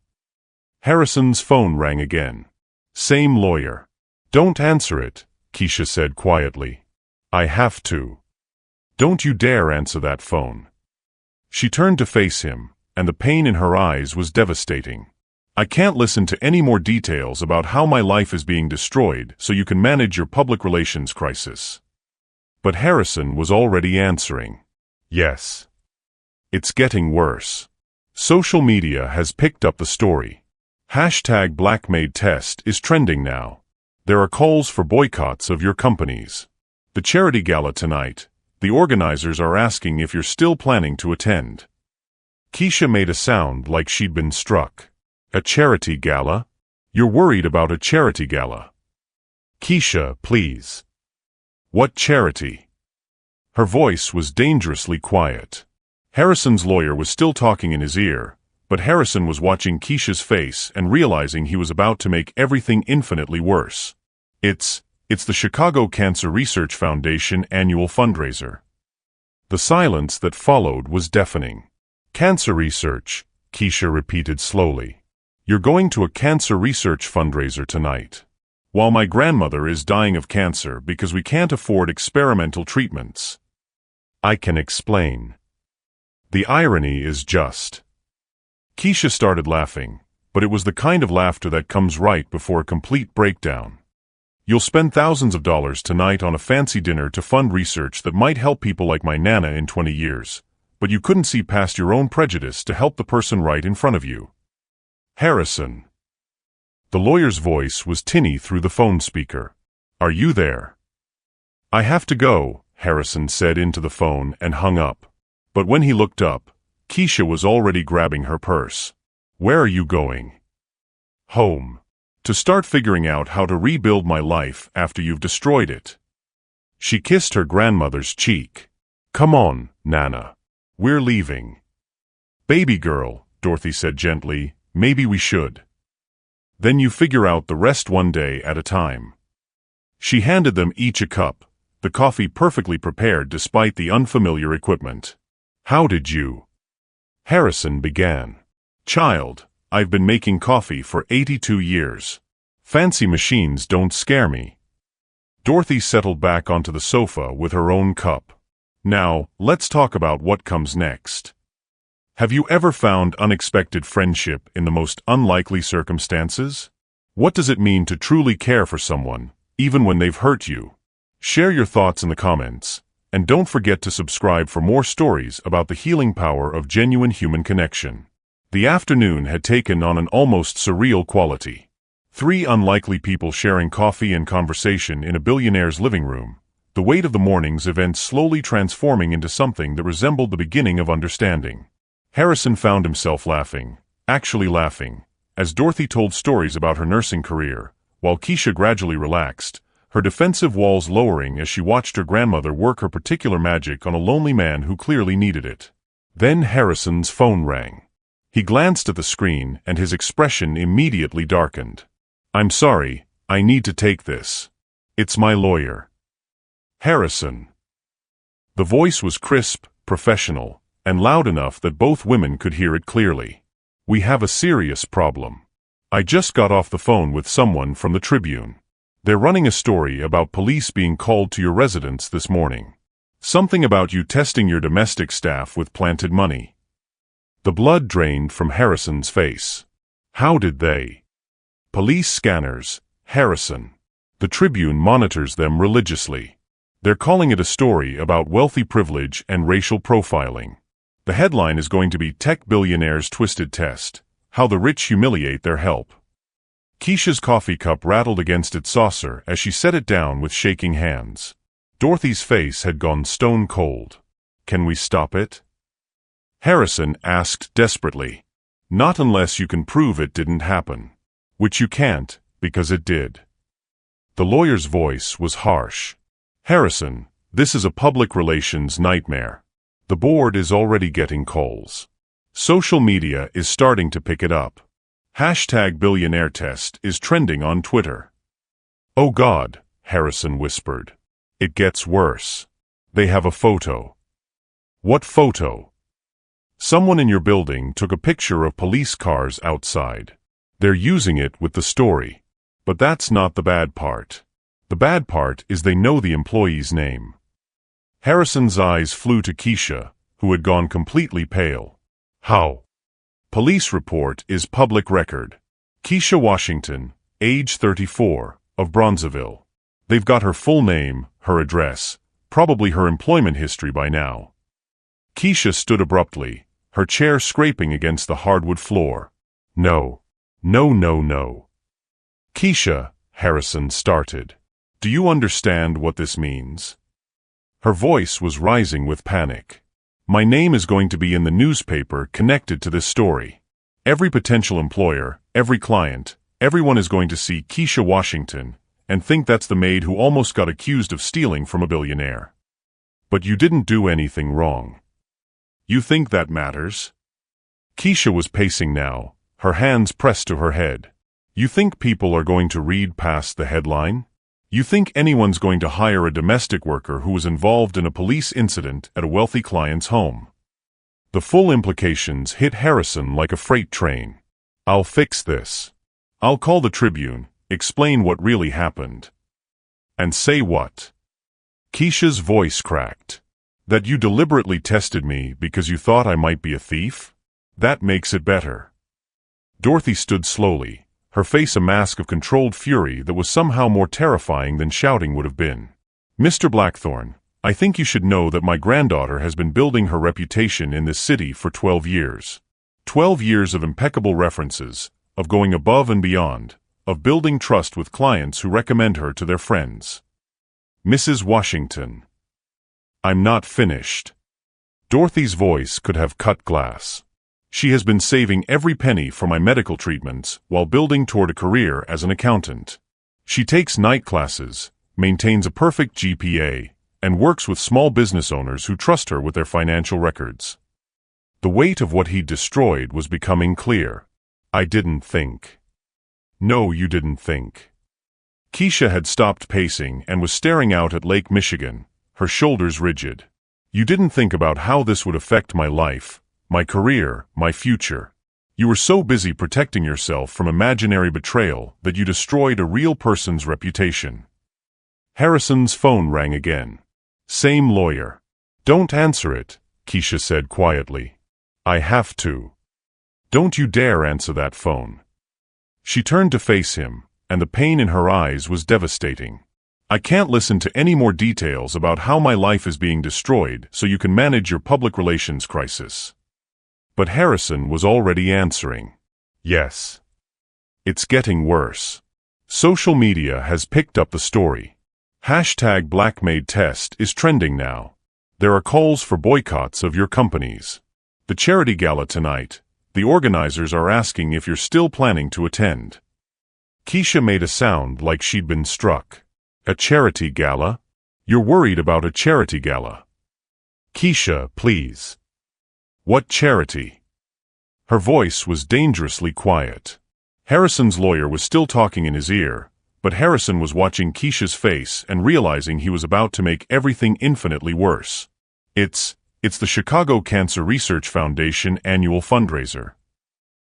Harrison's phone rang again. "Same lawyer." "Don't answer it," Keisha said quietly. "I have to." "Don't you dare answer that phone." She turned to face him, and the pain in her eyes was devastating. "I can't listen to any more details about how my life is being destroyed so you can manage your public relations crisis." But Harrison was already answering. "Yes. It's getting worse. Social media has picked up the story. #BlackMaid test is trending now. There are calls for boycotts of your companies. The charity gala tonight, the organizers are asking if you're still planning to attend." Keisha made a sound like she'd been struck. "A charity gala? You're worried about a charity gala?" "Keisha, please. What charity?" Her voice was dangerously quiet. Harrison's lawyer was still talking in his ear, but Harrison was watching Keisha's face and realizing he was about to make everything infinitely worse. It's It's the Chicago Cancer Research Foundation annual fundraiser. The silence that followed was deafening. Cancer research, Keisha repeated slowly. You're going to a cancer research fundraiser tonight. While my grandmother is dying of cancer because we can't afford experimental treatments. I can explain. The irony is just. Keisha started laughing, but it was the kind of laughter that comes right before a complete breakdown. You'll spend thousands of dollars tonight on a fancy dinner to fund research that might help people like my Nana in 20 years, but you couldn't see past your own prejudice to help the person right in front of you. Harrison. The lawyer's voice was tinny through the phone speaker. Are you there? I have to go, Harrison said into the phone and hung up. But when he looked up, Keisha was already grabbing her purse. Where are you going? Home. To start figuring out how to rebuild my life after you've destroyed it. She kissed her grandmother's cheek. Come on, Nana. We're leaving. Baby girl, Dorothy said gently, maybe we should. Then you figure out the rest one day at a time. She handed them each a cup, the coffee perfectly prepared despite the unfamiliar equipment. How did you? Harrison began. Child, I've been making coffee for 82 years. Fancy machines don't scare me. Dorothy settled back onto the sofa with her own cup. Now, let's talk about what comes next. Have you ever found unexpected friendship in the most unlikely circumstances? What does it mean to truly care for someone, even when they've hurt you? Share your thoughts in the comments, and don't forget to subscribe for more stories about the healing power of genuine human connection. The afternoon had taken on an almost surreal quality. 3 unlikely people sharing coffee and conversation in a billionaire's living room, the weight of the morning's events slowly transforming into something that resembled the beginning of understanding. Harrison found himself laughing, actually laughing, as Dorothy told stories about her nursing career, while Keisha gradually relaxed, her defensive walls lowering as she watched her grandmother work her particular magic on a lonely man who clearly needed it. Then Harrison's phone rang. He glanced at the screen and his expression immediately darkened. I'm sorry, I need to take this. It's my lawyer. Harrison. The voice was crisp, professional, and loud enough that both women could hear it clearly. We have a serious problem. I just got off the phone with someone from the Tribune. They're running a story about police being called to your residence this morning. Something about you testing your domestic staff with planted money. The blood drained from Harrison's face. How did they? Police scanners, Harrison. The Tribune monitors them religiously. They're calling it a story about wealthy privilege and racial profiling. The headline is going to be Tech Billionaire's Twisted Test, How the Rich Humiliate Their Help. Keisha's coffee cup rattled against its saucer as she set it down with shaking hands. Dorothy's face had gone stone cold. Can we stop it? Harrison asked desperately. Not unless you can prove it didn't happen. Which you can't, because it did. The lawyer's voice was harsh. Harrison, this is a public relations nightmare. The board is already getting calls. Social media is starting to pick it up. #BillionaireTest is trending on Twitter. Oh God, Harrison whispered. It gets worse. They have a photo. What photo? Someone in your building took a picture of police cars outside. They're using it with the story. But that's not the bad part. The bad part is they know the employee's name. Harrison's eyes flew to Keisha, who had gone completely pale. How? Police report is public record. Keisha Washington, age 34, of Bronzeville. They've got her full name, her address, probably her employment history by now. Keisha stood abruptly, her chair scraping against the hardwood floor. No. No, no, no. Keisha, Harrison started. Do you understand what this means? Her voice was rising with panic. My name is going to be in the newspaper connected to this story. Every potential employer, every client, everyone is going to see Keisha Washington and think that's the maid who almost got accused of stealing from a billionaire. But you didn't do anything wrong. You think that matters? Keisha was pacing now, her hands pressed to her head. You think people are going to read past the headline? You think anyone's going to hire a domestic worker who was involved in a police incident at a wealthy client's home? The full implications hit Harrison like a freight train. I'll fix this. I'll call the Tribune, explain what really happened. And say what? Keisha's voice cracked. That you deliberately tested me because you thought I might be a thief? That makes it better. Dorothy stood slowly, her face a mask of controlled fury that was somehow more terrifying than shouting would have been. Mr. Blackthorne, I think you should know that my granddaughter has been building her reputation in this city for 12 years. 12 years of impeccable references, of going above and beyond, of building trust with clients who recommend her to their friends. Mrs. Washington. I'm not finished. Dorothy's voice could have cut glass. She has been saving every penny for my medical treatments while building toward a career as an accountant. She takes night classes, maintains a perfect GPA, and works with small business owners who trust her with their financial records. The weight of what he'd destroyed was becoming clear. I didn't think. No, you didn't think. Keisha had stopped pacing and was staring out at Lake Michigan, her shoulders rigid. You didn't think about how this would affect my life, my career, my future. You were so busy protecting yourself from imaginary betrayal that you destroyed a real person's reputation. Harrison's phone rang again. Same lawyer. Don't answer it, Keisha said quietly. I have to. Don't you dare answer that phone. She turned to face him, and the pain in her eyes was devastating. I can't listen to any more details about how my life is being destroyed so you can manage your public relations crisis. But Harrison was already answering. Yes. It's getting worse. Social media has picked up the story. #BlackMaid test is trending now. There are calls for boycotts of your companies. The charity gala tonight, the organizers are asking if you're still planning to attend. Keisha made a sound like she'd been struck. A charity gala? You're worried about a charity gala. Keisha, please. What charity? Her voice was dangerously quiet. Harrison's lawyer was still talking in his ear, but Harrison was watching Keisha's face and realizing he was about to make everything infinitely worse. It's the Chicago Cancer Research Foundation annual fundraiser.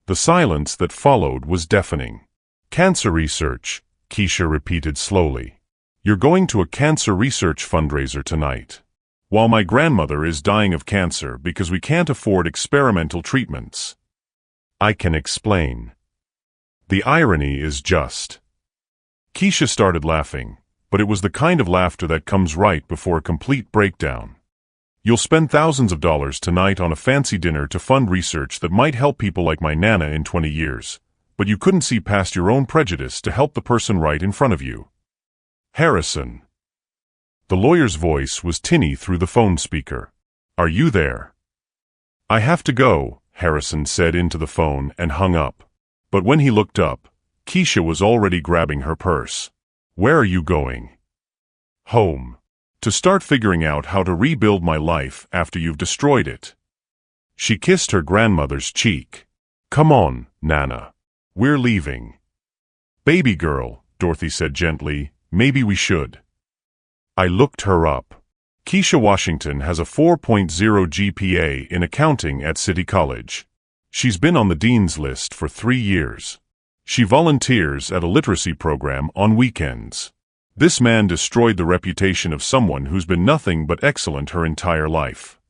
The silence that followed was deafening. Cancer research, Keisha repeated slowly. You're going to a cancer research fundraiser tonight. While my grandmother is dying of cancer because we can't afford experimental treatments. I can explain. The irony is just. Keisha started laughing, but it was the kind of laughter that comes right before a complete breakdown. You'll spend thousands of dollars tonight on a fancy dinner to fund research that might help people like my Nana in 20 years, but you couldn't see past your own prejudice to help the person right in front of you. Harrison. The lawyer's voice was tinny through the phone speaker. Are you there? I have to go, Harrison said into the phone and hung up. But when he looked up, Keisha was already grabbing her purse. Where are you going? Home. To start figuring out how to rebuild my life after you've destroyed it. She kissed her grandmother's cheek. Come on, Nana. We're leaving. Baby girl, Dorothy said gently, maybe we should. I looked her up. Keisha Washington has a 4.0 GPA in accounting at City College. She's been on the dean's list for 3 years. She volunteers at a literacy program on weekends. This man destroyed the reputation of someone who's been nothing but excellent her entire life.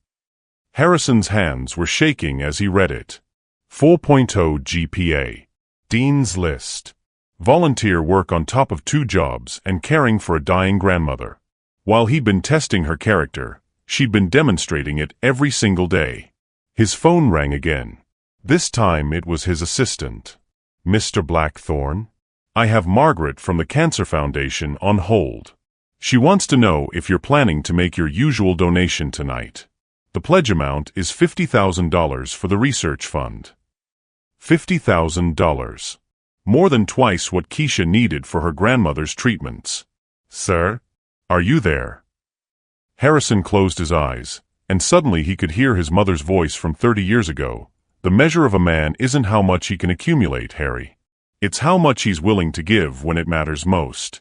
Harrison's hands were shaking as he read it. 4.0 GPA. Dean's list. Volunteer work on top of 2 jobs and caring for a dying grandmother. While he'd been testing her character, she'd been demonstrating it every single day. His phone rang again. This time it was his assistant. Mr. Blackthorne? I have Margaret from the Cancer Foundation on hold. She wants to know if you're planning to make your usual donation tonight. The pledge amount is $50,000 for the research fund. $50,000. More than twice what Keisha needed for her grandmother's treatments. Sir? Are you there? Harrison closed his eyes, and suddenly he could hear his mother's voice from 30 years ago. The measure of a man isn't how much he can accumulate, Harry. It's how much he's willing to give when it matters most.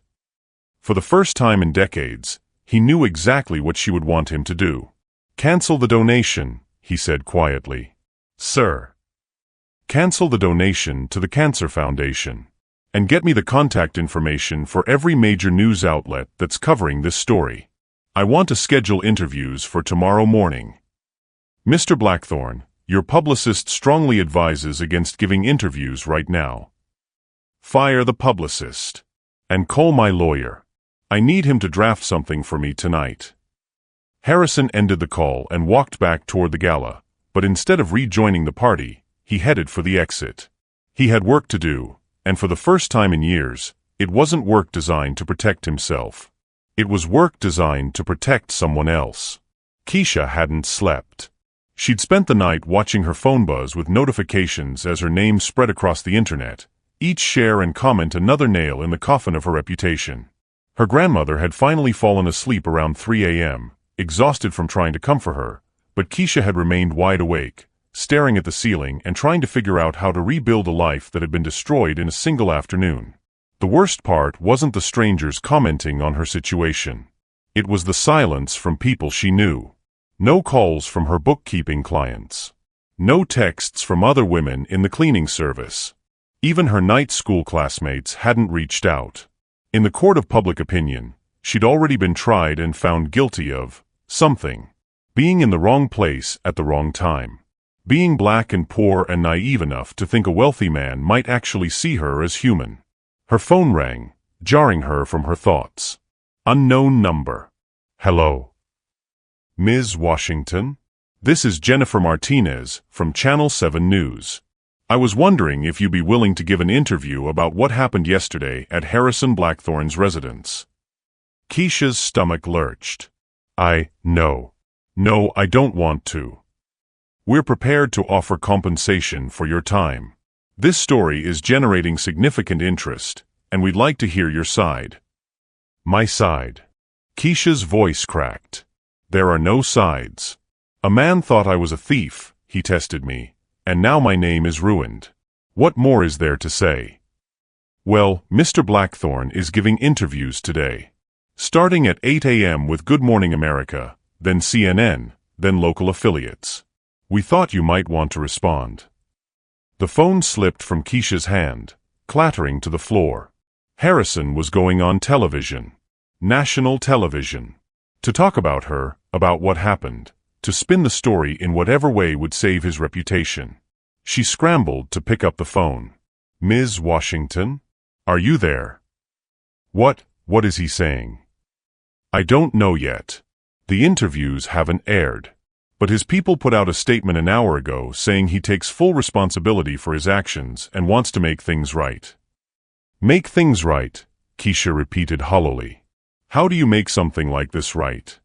For the first time in decades, he knew exactly what she would want him to do. "Cancel the donation," he said quietly. "Sir. Cancel the donation to the Cancer Foundation. And get me the contact information for every major news outlet that's covering this story. I want to schedule interviews for tomorrow morning. Mr. Blackthorne, your publicist strongly advises against giving interviews right now. Fire the publicist. And call my lawyer. I need him to draft something for me tonight." Harrison ended the call and walked back toward the gala, but instead of rejoining the party, he headed for the exit. He had work to do, and for the first time in years, it wasn't work designed to protect himself. It was work designed to protect someone else. Keisha hadn't slept. She'd spent the night watching her phone buzz with notifications as her name spread across the internet, each share and comment another nail in the coffin of her reputation. Her grandmother had finally fallen asleep around 3 a.m., exhausted from trying to comfort her, but Keisha had remained wide awake, staring at the ceiling and trying to figure out how to rebuild a life that had been destroyed in a single afternoon. The worst part wasn't the strangers commenting on her situation. It was the silence from people she knew. No calls from her bookkeeping clients. No texts from other women in the cleaning service. Even her night school classmates hadn't reached out. In the court of public opinion, she'd already been tried and found guilty of something. Being in the wrong place at the wrong time. Being black and poor and naive enough to think a wealthy man might actually see her as human. Her phone rang, jarring her from her thoughts. Unknown number. "Hello. Ms. Washington? This is Jennifer Martinez from Channel 7 News. I was wondering if you'd be willing to give an interview about what happened yesterday at Harrison Blackthorne's residence." Keisha's stomach lurched. No, I don't want to. We're prepared to offer compensation for your time. This story is generating significant interest, and we'd like to hear your side." "My side?" Keisha's voice cracked. "There are no sides. A man thought I was a thief, he tested me, and now my name is ruined. What more is there to say?" "Well, Mr. Blackthorne is giving interviews today. Starting at 8 a.m. with Good Morning America, then CNN, then local affiliates. We thought you might want to respond." The phone slipped from Keisha's hand, clattering to the floor. Harrison was going on television. National television. To talk about her, about what happened, to spin the story in whatever way would save his reputation. She scrambled to pick up the phone. "Ms. Washington? Are you there?" What is he saying?" "I don't know yet. The interviews haven't aired. But his people put out a statement an hour ago saying he takes full responsibility for his actions and wants to make things right." "Make things right," Keisha repeated hollowly. "How do you make something like this right?"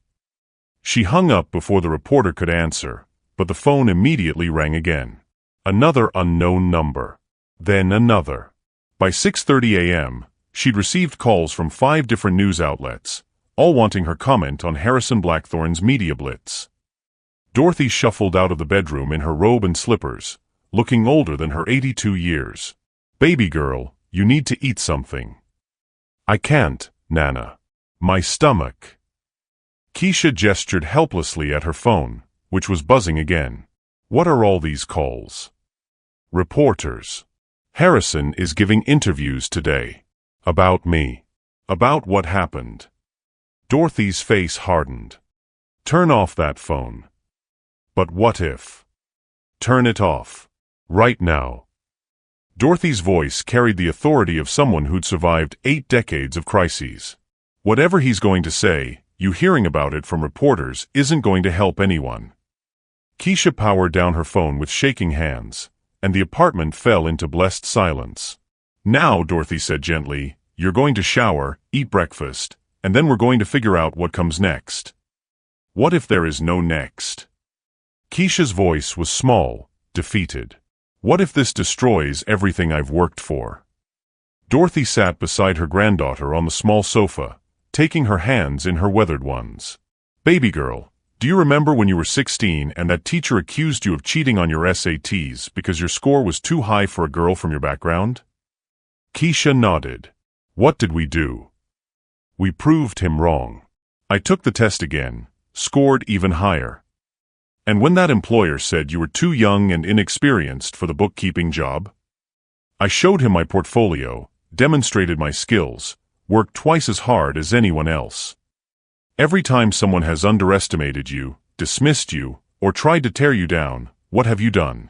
She hung up before the reporter could answer, but the phone immediately rang again. Another unknown number. Then another. By 6:30 a.m., she'd received calls from 5 different news outlets, all wanting her comment on Harrison Blackthorne's media blitz. Dorothy shuffled out of the bedroom in her robe and slippers, looking older than her 82 years. "Baby girl, you need to eat something." "I can't, Nana. My stomach." Keisha gestured helplessly at her phone, which was buzzing again. What are all these calls? Reporters. "Harrison is giving interviews today. About me. About what happened." Dorothy's face hardened. "Turn off that phone." "But what if?" "Turn it off. Right now." Dorothy's voice carried the authority of someone who'd survived 8 decades of crises. Whatever he's going to say, you hearing about it from reporters isn't going to help anyone. Keisha powered down her phone with shaking hands, and the apartment fell into blessed silence. "Now," Dorothy said gently, "you're going to shower, eat breakfast, and then we're going to figure out what comes next." What if there is no next? Keisha's voice was small, defeated. What if this destroys everything I've worked for? Dorothy sat beside her granddaughter on the small sofa, taking her hands in her weathered ones. "Baby girl, do you remember when you were 16 and that teacher accused you of cheating on your SATs because your score was too high for a girl from your background?" Keisha nodded. "What did we do?" We proved him wrong. I took the test again, scored even higher. And when that employer said you were too young and inexperienced for the bookkeeping job, I showed him my portfolio, demonstrated my skills, worked twice as hard as anyone else. Every time someone has underestimated you, dismissed you, or tried to tear you down, what have you done?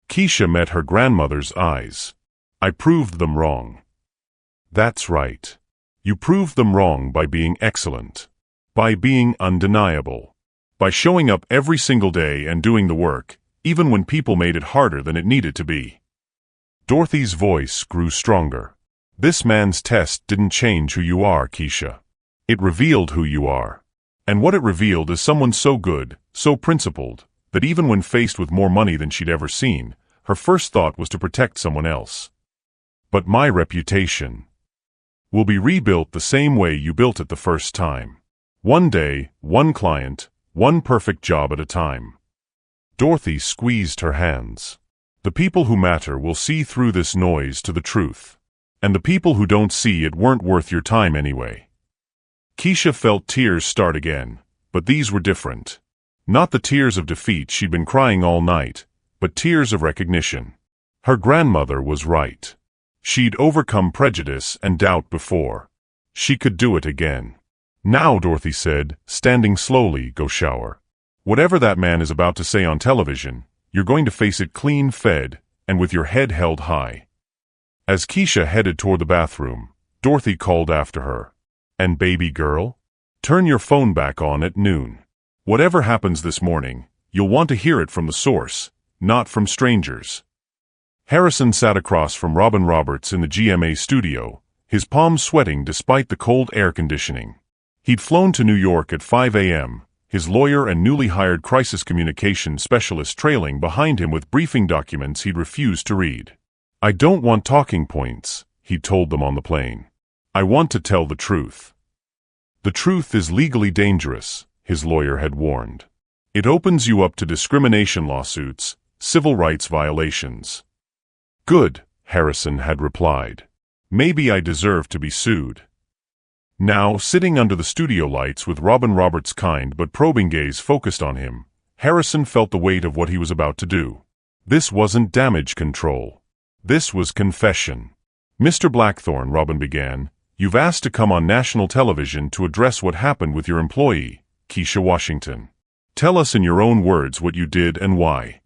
Keisha met her grandmother's eyes. I proved them wrong. That's right. You proved them wrong by being excellent, by being undeniable, by showing up every single day and doing the work, even when people made it harder than it needed to be. Dorothy's voice grew stronger. This man's test didn't change who you are, Keisha. It revealed who you are. And what it revealed is someone so good, so principled, that even when faced with more money than she'd ever seen, her first thought was to protect someone else. But my reputation will be rebuilt the same way you built it the first time. One day, one client, one perfect job at a time. Dorothy squeezed her hands. The people who matter will see through this noise to the truth. And the people who don't see it weren't worth your time anyway. Keisha felt tears start again, but these were different. Not the tears of defeat she'd been crying all night, but tears of recognition. Her grandmother was right. She'd overcome prejudice and doubt before. She could do it again. Now, Dorothy said, standing slowly, go shower. Whatever that man is about to say on television, you're going to face it clean-fed and with your head held high. As Keisha headed toward the bathroom, Dorothy called after her. And baby girl? Turn your phone back on at noon. Whatever happens this morning, you'll want to hear it from the source, not from strangers. Harrison sat across from Robin Roberts in the GMA studio, his palms sweating despite the cold air conditioning. He'd flown to New York at 5 a.m., his lawyer and newly hired crisis communications specialist trailing behind him with briefing documents he'd refused to read. I don't want talking points, he'd told them on the plane. I want to tell the truth. The truth is legally dangerous, his lawyer had warned. It opens you up to discrimination lawsuits, civil rights violations. Good, Harrison had replied. Maybe I deserve to be sued. Now, sitting under the studio lights with Robin Roberts' kind but probing gaze focused on him, Harrison felt the weight of what he was about to do. This wasn't damage control. This was confession. Mr. Blackthorne, Robin began, you've asked to come on national television to address what happened with your employee, Keisha Washington. Tell us in your own words what you did and why.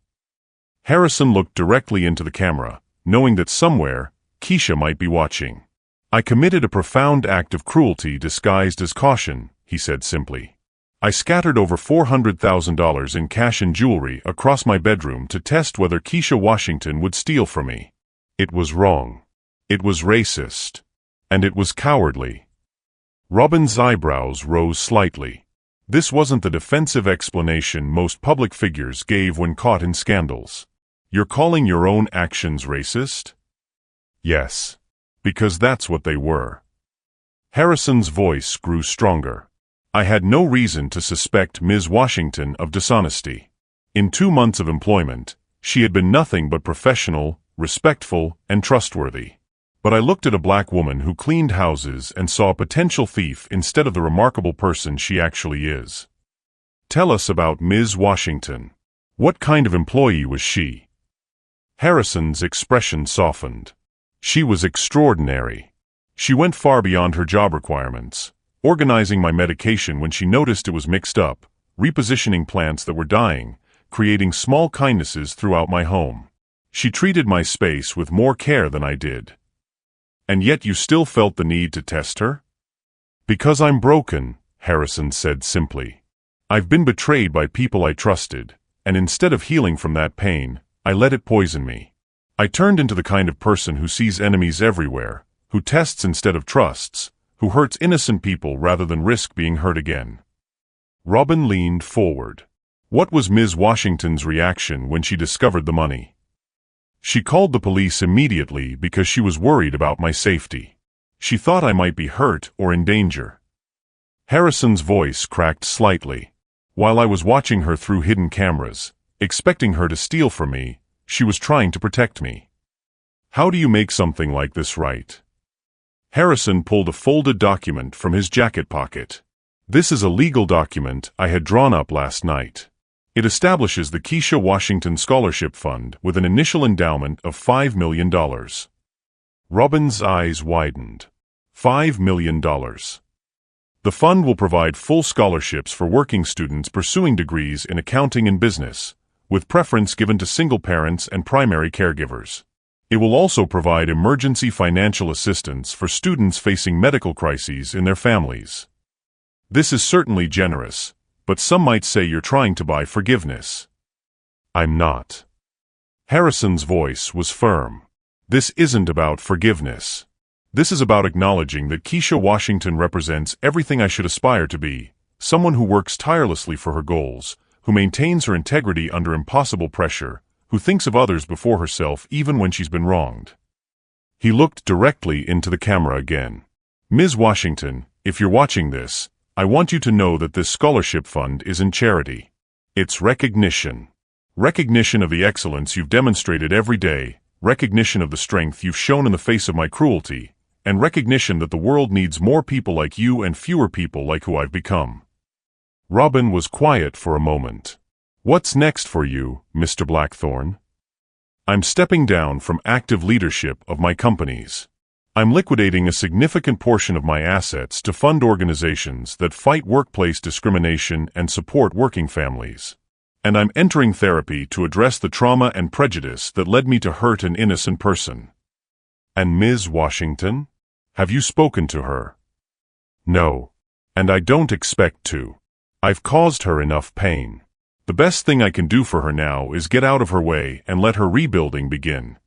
Harrison looked directly into the camera, knowing that somewhere, Keisha might be watching. I committed a profound act of cruelty disguised as caution, he said simply. I scattered over $400,000 in cash and jewelry across my bedroom to test whether Keisha Washington would steal from me. It was wrong. It was racist. And it was cowardly. Robin's eyebrows rose slightly. This wasn't the defensive explanation most public figures gave when caught in scandals. You're calling your own actions racist? Yes. Because that's what they were. Harrison's voice grew stronger. I had no reason to suspect Ms. Washington of dishonesty. In 2 months of employment, she had been nothing but professional, respectful, and trustworthy. But I looked at a black woman who cleaned houses and saw a potential thief instead of the remarkable person she actually is. Tell us about Ms. Washington. What kind of employee was she? Harrison's expression softened. She was extraordinary. She went far beyond her job requirements, organizing my medication when she noticed it was mixed up, repositioning plants that were dying, creating small kindnesses throughout my home. She treated my space with more care than I did. And yet you still felt the need to test her? Because I'm broken, Harrison said simply. I've been betrayed by people I trusted, and instead of healing from that pain, I let it poison me. I turned into the kind of person who sees enemies everywhere, who tests instead of trusts, who hurts innocent people rather than risk being hurt again. Robin leaned forward. What was Ms. Washington's reaction when she discovered the money? She called the police immediately because she was worried about my safety. She thought I might be hurt or in danger. Harrison's voice cracked slightly. While I was watching her through hidden cameras, expecting her to steal from me, she was trying to protect me. How do you make something like this right? Harrison pulled a folded document from his jacket pocket. This is a legal document I had drawn up last night. It establishes the Keisha Washington Scholarship Fund with an initial endowment of $5 million. Robin's eyes widened. $5 million. The fund will provide full scholarships for working students pursuing degrees in accounting and business, with preference given to single parents and primary caregivers. It will also provide emergency financial assistance for students facing medical crises in their families. This is certainly generous, but some might say you're trying to buy forgiveness. I'm not. Harrison's voice was firm. This isn't about forgiveness. This is about acknowledging that Keisha Washington represents everything I should aspire to be, someone who works tirelessly for her goals, who maintains her integrity under impossible pressure, who thinks of others before herself even when she's been wronged. He looked directly into the camera again. Ms. Washington, if you're watching this, I want you to know that this scholarship fund isn't charity. It's recognition. Recognition of the excellence you've demonstrated every day, recognition of the strength you've shown in the face of my cruelty, and recognition that the world needs more people like you and fewer people like who I've become. Robin was quiet for a moment. What's next for you, Mr. Blackthorne? I'm stepping down from active leadership of my companies. I'm liquidating a significant portion of my assets to fund organizations that fight workplace discrimination and support working families. And I'm entering therapy to address the trauma and prejudice that led me to hurt an innocent person. And Ms. Washington? Have you spoken to her? No. And I don't expect to. I've caused her enough pain. The best thing I can do for her now is get out of her way and let her rebuilding begin.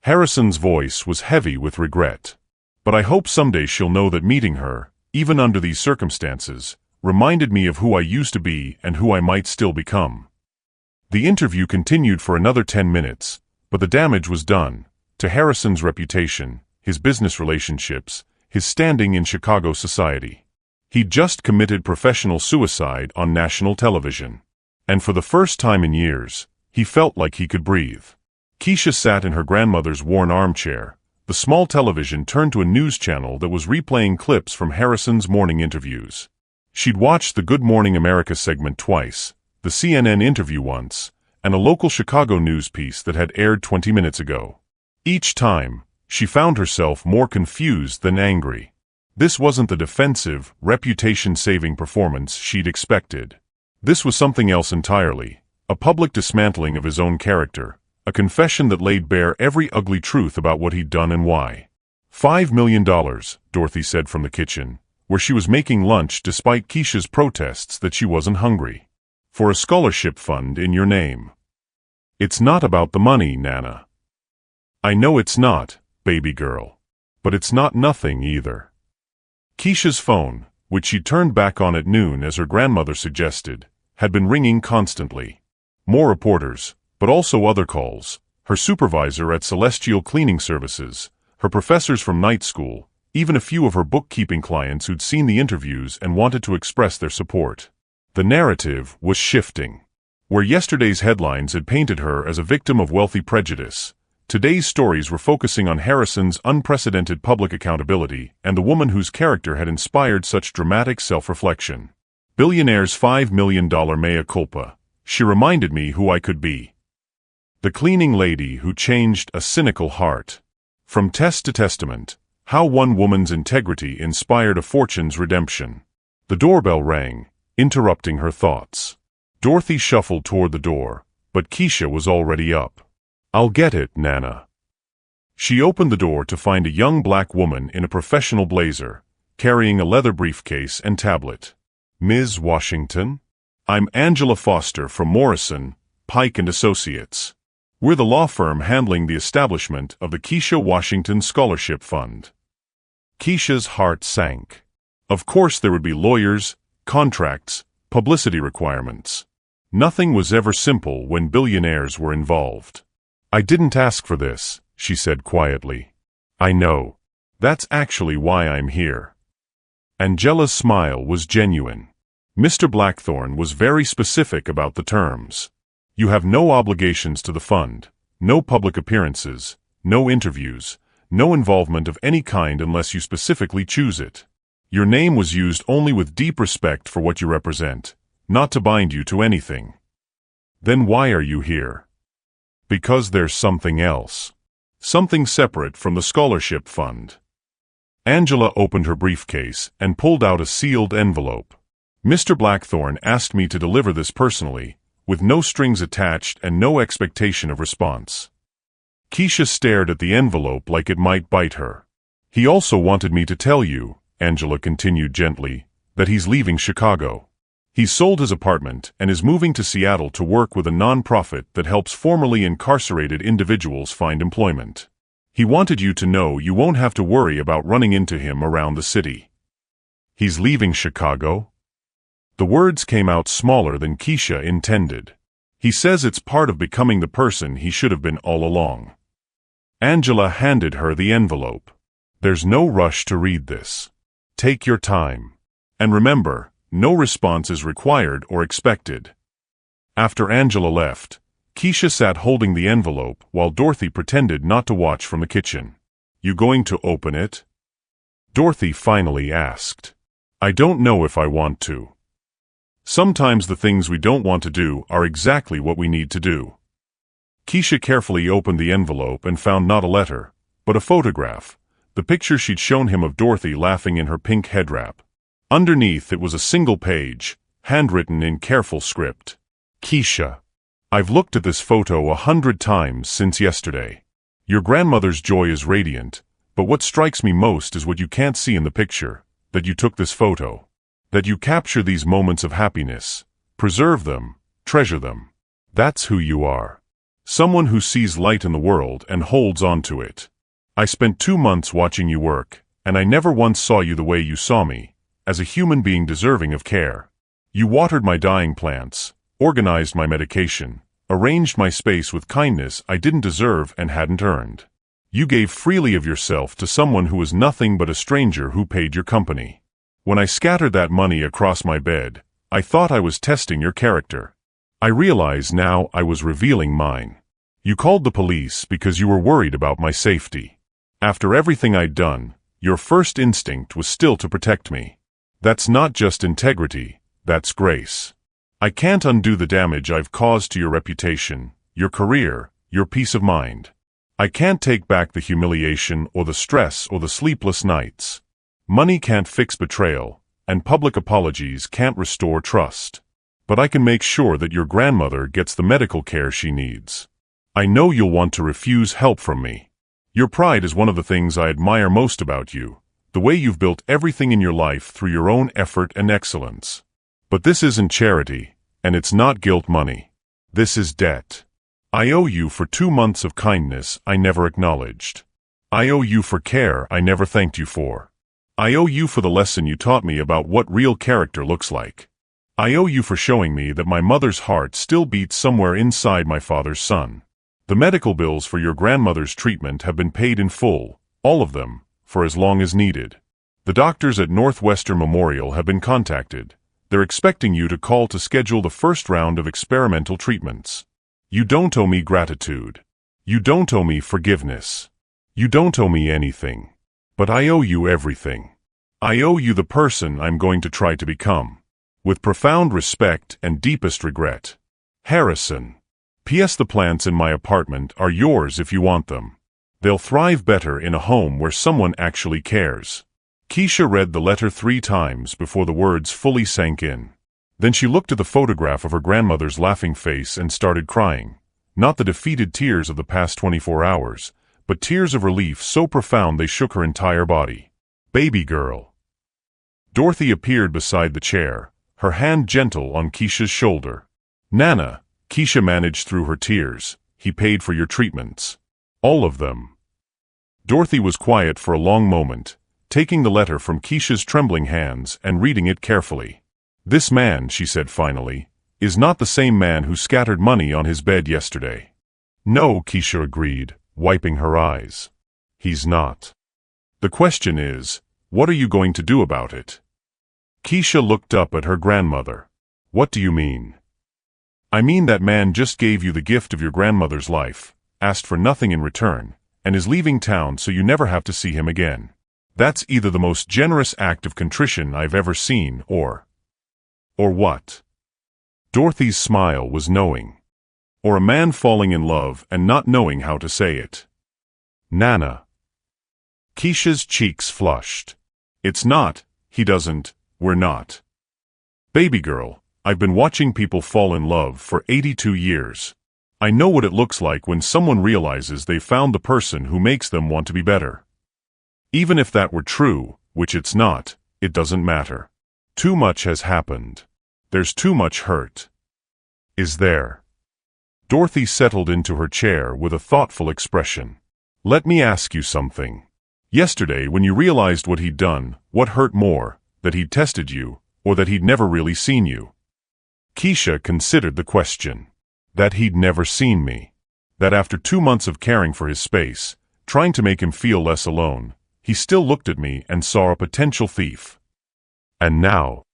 Harrison's voice was heavy with regret. But I hope someday she'll know that meeting her, even under these circumstances, reminded me of who I used to be and who I might still become. The interview continued for another 10 minutes, but the damage was done, to Harrison's reputation, his business relationships, his standing in Chicago society. He'd just committed professional suicide on national television. And for the first time in years, he felt like he could breathe. Keisha sat in her grandmother's worn armchair, the small television turned to a news channel that was replaying clips from Harrison's morning interviews. She'd watched the Good Morning America segment twice, the CNN interview once, and a local Chicago news piece that had aired 20 minutes ago. Each time, she found herself more confused than angry. This wasn't the defensive, reputation-saving performance she'd expected. This was something else entirely, a public dismantling of his own character, a confession that laid bare every ugly truth about what he'd done and why. $5 million, Dorothy said from the kitchen, where she was making lunch despite Keisha's protests that she wasn't hungry. For a scholarship fund in your name. It's not about the money, Nana. I know it's not, baby girl. But it's not nothing either. Keisha's phone, which she turned back on at noon as her grandmother suggested, had been ringing constantly. More reporters, but also other calls, her supervisor at Celestial Cleaning Services, her professors from night school, even a few of her bookkeeping clients who'd seen the interviews and wanted to express their support. The narrative was shifting. Where yesterday's headlines had painted her as a victim of wealthy prejudice, today's stories were focusing on Harrison's unprecedented public accountability and the woman whose character had inspired such dramatic self-reflection. Billionaire's $5 million mea culpa. She reminded me who I could be. The cleaning lady who changed a cynical heart. From test to testament, how one woman's integrity inspired a fortune's redemption. The doorbell rang, interrupting her thoughts. Dorothy shuffled toward the door, but Keisha was already up. I'll get it, Nana. She opened the door to find a young black woman in a professional blazer, carrying a leather briefcase and tablet. Ms. Washington? I'm Angela Foster from Morrison, Pike & Associates. We're the law firm handling the establishment of the Keisha Washington Scholarship Fund. Keisha's heart sank. Of course there would be lawyers, contracts, publicity requirements. Nothing was ever simple when billionaires were involved. I didn't ask for this, she said quietly. I know. That's actually why I'm here. Angela's smile was genuine. Mr. Blackthorne was very specific about the terms. You have no obligations to the fund, no public appearances, no interviews, No involvement of any kind unless you specifically choose it. Your name was used only with deep respect for what you represent, not to bind you to anything. Then why are you here? Because there's something else. Something separate from the scholarship fund. Angela opened her briefcase and pulled out a sealed envelope. Mr. Blackthorne asked me to deliver this personally, with no strings attached and no expectation of response. Keisha stared at the envelope like it might bite her. He also wanted me to tell you, Angela continued gently, that he's leaving Chicago. He's sold his apartment and is moving to Seattle to work with a non-profit that helps formerly incarcerated individuals find employment. He wanted you to know you won't have to worry about running into him around the city. He's leaving Chicago? The words came out smaller than Keisha intended. He says it's part of becoming the person he should have been all along. Angela handed her the envelope. There's no rush to read this. Take your time. And remember, no response is required or expected. After Angela left, Keisha sat holding the envelope while Dorothy pretended not to watch from the kitchen. You going to open it? Dorothy finally asked. I don't know if I want to. Sometimes the things we don't want to do are exactly what we need to do. Keisha carefully opened the envelope and found not a letter, but a photograph, the picture she'd shown him of Dorothy laughing in her pink head wrap. Underneath it was a single page, handwritten in careful script. Keisha, I've looked at this photo 100 times since yesterday. Your grandmother's joy is radiant, but what strikes me most is what you can't see in the picture, that you took this photo. That you capture these moments of happiness, preserve them, treasure them. That's who you are. Someone who sees light in the world and holds on to it. I spent 2 months watching you work, and I never once saw you the way you saw me, as a human being deserving of care. You watered my dying plants, organized my medication, arranged my space with kindness I didn't deserve and hadn't earned. You gave freely of yourself to someone who was nothing but a stranger who paid your company. When I scattered that money across my bed, I thought I was testing your character. I realize now I was revealing mine. You called the police because you were worried about my safety. After everything I'd done, your first instinct was still to protect me. That's not just integrity, that's grace. I can't undo the damage I've caused to your reputation, your career, your peace of mind. I can't take back the humiliation or the stress or the sleepless nights. Money can't fix betrayal, and public apologies can't restore trust. But I can make sure that your grandmother gets the medical care she needs. I know you'll want to refuse help from me. Your pride is one of the things I admire most about you, the way you've built everything in your life through your own effort and excellence. But this isn't charity, and it's not guilt money. This is debt. I owe you for 2 months of kindness I never acknowledged. I owe you for care I never thanked you for. I owe you for the lesson you taught me about what real character looks like. I owe you for showing me that my mother's heart still beats somewhere inside my father's son. The medical bills for your grandmother's treatment have been paid in full, all of them, for as long as needed. The doctors at Northwestern Memorial have been contacted. They're expecting you to call to schedule the first round of experimental treatments. You don't owe me gratitude. You don't owe me forgiveness. You don't owe me anything. But I owe you everything. I owe you the person I'm going to try to become. With profound respect and deepest regret. Harrison. P.S. The plants in my apartment are yours if you want them. They'll thrive better in a home where someone actually cares. Keisha read the letter 3 times before the words fully sank in. Then she looked at the photograph of her grandmother's laughing face and started crying. Not the defeated tears of the past 24 hours, but tears of relief so profound they shook her entire body. Baby girl. Dorothy appeared beside the chair, her hand gentle on Keisha's shoulder. Nana, Keisha managed through her tears, he paid for your treatments. All of them. Dorothy was quiet for a long moment, taking the letter from Keisha's trembling hands and reading it carefully. This man, she said finally, is not the same man who scattered money on his bed yesterday. No, Keisha agreed, wiping her eyes. He's not. The question is, what are you going to do about it? Keisha looked up at her grandmother. What do you mean? I mean that man just gave you the gift of your grandmother's life, asked for nothing in return, and is leaving town so you never have to see him again. That's either the most generous act of contrition I've ever seen, or what? Dorothy's smile was knowing. Or a man falling in love and not knowing how to say it. Nana. Keisha's cheeks flushed. It's not, he doesn't, we're not. Baby girl, I've been watching people fall in love for 82 years. I know what it looks like when someone realizes they've found the person who makes them want to be better. Even if that were true, which it's not, it doesn't matter. Too much has happened. There's too much hurt. Is there? Dorothy settled into her chair with a thoughtful expression. Let me ask you something. Yesterday, when you realized what he'd done, what hurt more, that he'd tested you, or that he'd never really seen you? Keisha considered the question. That he'd never seen me. That after 2 months of caring for his space, trying to make him feel less alone, he still looked at me and saw a potential thief. And now.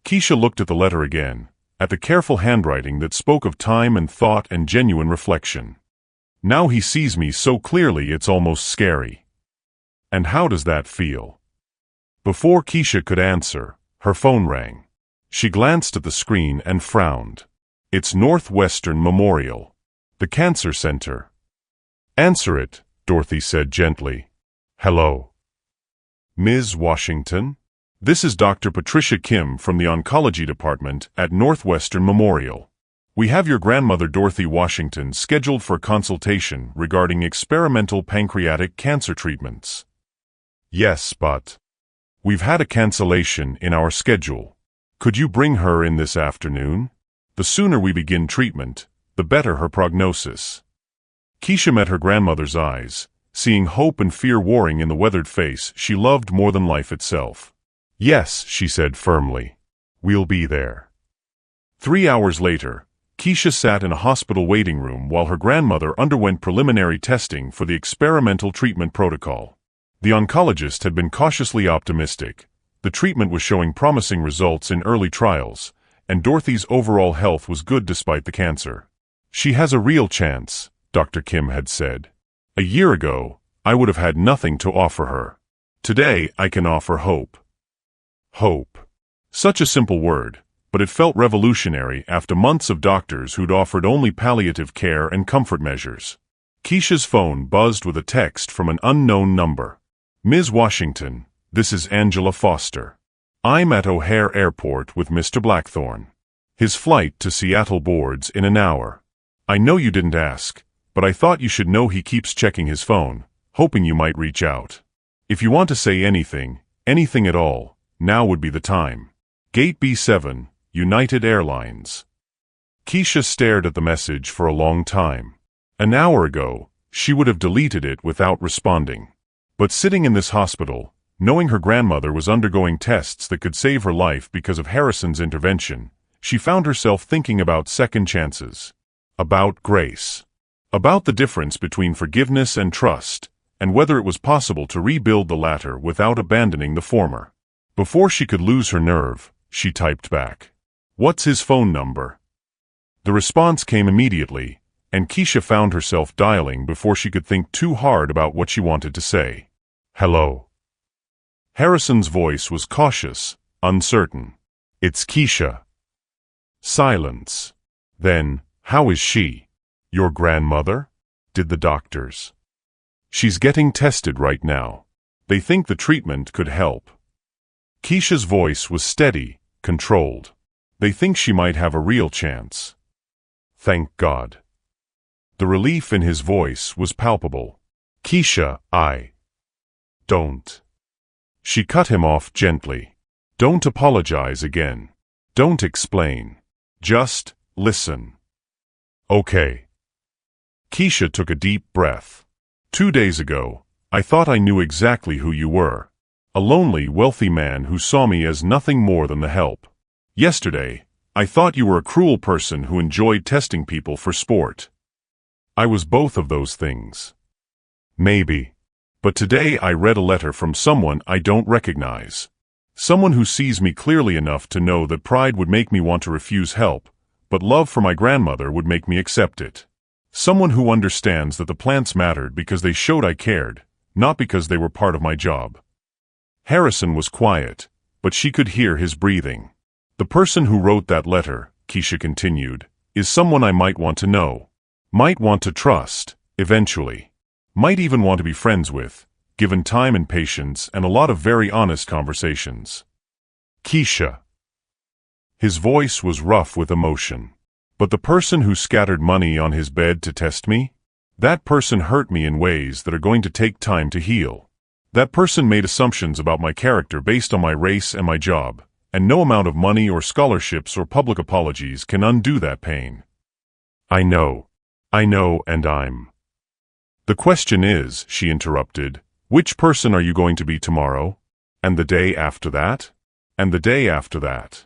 Keisha looked at the letter again, at the careful handwriting that spoke of time and thought and genuine reflection. Now he sees me so clearly it's almost scary. And how does that feel? Before Keisha could answer, her phone rang. She glanced at the screen and frowned. It's Northwestern Memorial. The Cancer Center. Answer it, Dorothy said gently. Hello. Ms. Washington? This is Dr. Patricia Kim from the Oncology Department at Northwestern Memorial. We have your grandmother Dorothy Washington scheduled for a consultation regarding experimental pancreatic cancer treatments. Yes, but we've had a cancellation in our schedule. Could you bring her in this afternoon? The sooner we begin treatment, the better her prognosis. Keisha met her grandmother's eyes, seeing hope and fear warring in the weathered face she loved more than life itself. Yes, she said firmly. We'll be there. 3 hours later, Keisha sat in a hospital waiting room while her grandmother underwent preliminary testing for the experimental treatment protocol. The oncologist had been cautiously optimistic. The treatment was showing promising results in early trials, and Dorothy's overall health was good despite the cancer. She has a real chance, Dr. Kim had said. A year ago, I would have had nothing to offer her. Today, I can offer hope. Hope. Such a simple word, but it felt revolutionary after months of doctors who'd offered only palliative care and comfort measures. Keisha's phone buzzed with a text from an unknown number. Ms. Washington, this is Angela Foster. I'm at O'Hare Airport with Mr. Blackthorne. His flight to Seattle boards in an hour. I know you didn't ask, but I thought you should know he keeps checking his phone, hoping you might reach out. If you want to say anything at all, now would be the time. Gate B7, United Airlines. Keisha stared at the message for a long time. An hour ago, she would have deleted it without responding. But sitting in this hospital, knowing her grandmother was undergoing tests that could save her life because of Harrison's intervention, she found herself thinking about second chances. About grace. About the difference between forgiveness and trust, and whether it was possible to rebuild the latter without abandoning the former. Before she could lose her nerve, she typed back. What's his phone number? The response came immediately, and Keisha found herself dialing before she could think too hard about what she wanted to say. Hello. Harrison's voice was cautious, uncertain. It's Keisha. Silence. Then, how is she? Your grandmother? Did the doctors? She's getting tested right now. They think the treatment could help. Keisha's voice was steady, controlled. They think she might have a real chance. Thank God. The relief in his voice was palpable. Keisha, I don't. She cut him off gently. Don't apologize again. Don't explain. Just listen. Okay. Keisha took a deep breath. 2 days ago, I thought I knew exactly who you were. A lonely, wealthy man who saw me as nothing more than the help. Yesterday, I thought you were a cruel person who enjoyed testing people for sport. I was both of those things. Maybe. But today I read a letter from someone I don't recognize. Someone who sees me clearly enough to know that pride would make me want to refuse help, but love for my grandmother would make me accept it. Someone who understands that the plants mattered because they showed I cared, not because they were part of my job. Harrison was quiet, but she could hear his breathing. The person who wrote that letter, Keisha continued, is someone I might want to know. Might want to trust, eventually. Might even want to be friends with, given time and patience and a lot of very honest conversations. Keisha. His voice was rough with emotion. But the person who scattered money on his bed to test me? That person hurt me in ways that are going to take time to heal. That person made assumptions about my character based on my race and my job, and no amount of money or scholarships or public apologies can undo that pain. I know, and I'm. The question is, she interrupted, which person are you going to be tomorrow? And the day after that? And the day after that?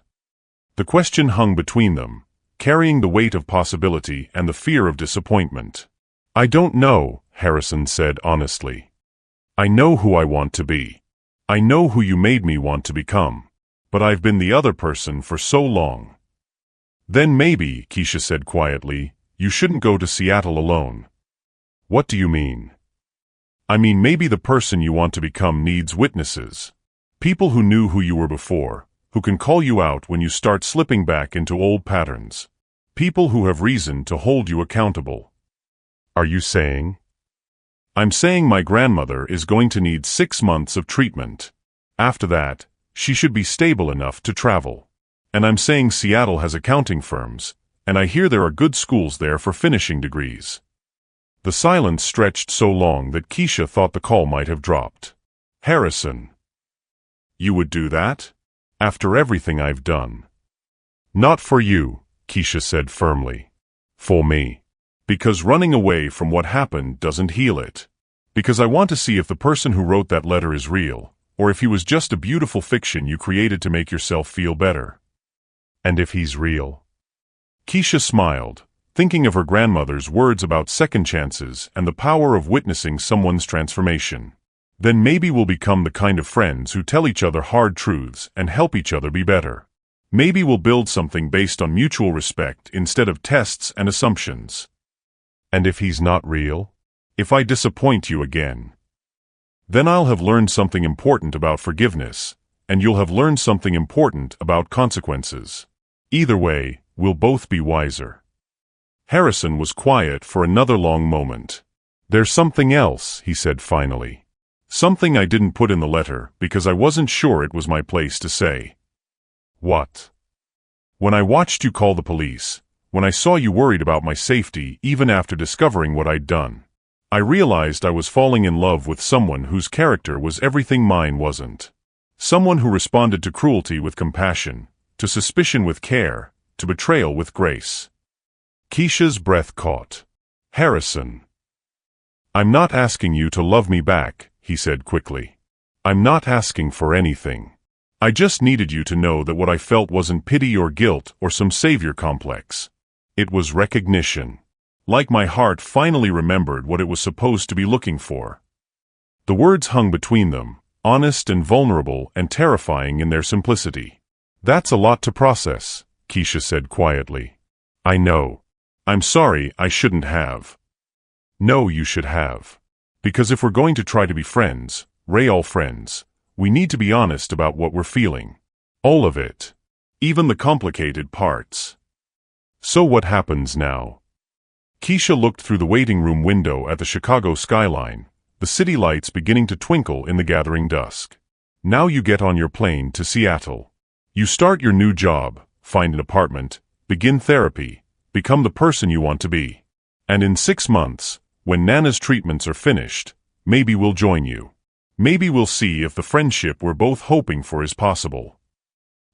The question hung between them, carrying the weight of possibility and the fear of disappointment. I don't know, Harrison said honestly. I know who I want to be. I know who you made me want to become. But I've been the other person for so long. Then maybe, Keisha said quietly, you shouldn't go to Seattle alone. What do you mean? I mean maybe the person you want to become needs witnesses. People who knew who you were before, who can call you out when you start slipping back into old patterns. People who have reason to hold you accountable. Are you saying? I'm saying my grandmother is going to need 6 months of treatment. After that, she should be stable enough to travel. And I'm saying Seattle has accounting firms, and I hear there are good schools there for finishing degrees. The silence stretched so long that Keisha thought the call might have dropped. Harrison. You would do that? After everything I've done? Not for you, Keisha said firmly. For me. Because running away from what happened doesn't heal it. Because I want to see if the person who wrote that letter is real, or if he was just a beautiful fiction you created to make yourself feel better. And if he's real? Keisha smiled, thinking of her grandmother's words about second chances and the power of witnessing someone's transformation. Then maybe we'll become the kind of friends who tell each other hard truths and help each other be better. Maybe we'll build something based on mutual respect instead of tests and assumptions. And if he's not real? If I disappoint you again? Then I'll have learned something important about forgiveness, and you'll have learned something important about consequences. Either way, we'll both be wiser. Harrison was quiet for another long moment. There's something else, he said finally. Something I didn't put in the letter because I wasn't sure it was my place to say. What? When I watched you call the police, when I saw you worried about my safety even after discovering what I'd done, I realized I was falling in love with someone whose character was everything mine wasn't. Someone who responded to cruelty with compassion, to suspicion with care, to betrayal with grace. Keisha's breath caught. Harrison. I'm not asking you to love me back, he said quickly. I'm not asking for anything. I just needed you to know that what I felt wasn't pity or guilt or some savior complex. It was recognition. Like my heart finally remembered what it was supposed to be looking for. The words hung between them, honest and vulnerable and terrifying in their simplicity. That's a lot to process, Keisha said quietly. I know. I'm sorry, I shouldn't have. No, you should have. Because if we're going to try to be friends, real friends, we need to be honest about what we're feeling. All of it. Even the complicated parts. So what happens now? Keisha looked through the waiting room window at the Chicago skyline, the city lights beginning to twinkle in the gathering dusk. Now you get on your plane to Seattle. You start your new job, find an apartment, begin therapy, become the person you want to be. And in 6 months, when Nana's treatments are finished, maybe we'll join you. Maybe we'll see if the friendship we're both hoping for is possible.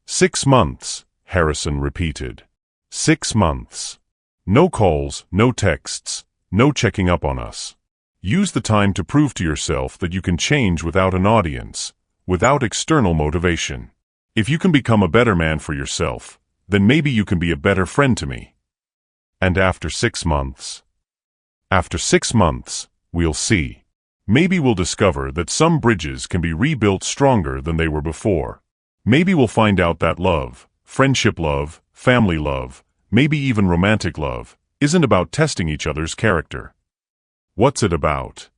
6 months, Harrison repeated. 6 months. No calls, no texts, no checking up on us. Use the time to prove to yourself that you can change without an audience, without external motivation. If you can become a better man for yourself, then maybe you can be a better friend to me. And after 6 months? After 6 months, we'll see. Maybe we'll discover that some bridges can be rebuilt stronger than they were before. Maybe we'll find out that love, friendship love, family love, maybe even romantic love, isn't about testing each other's character. What's it about?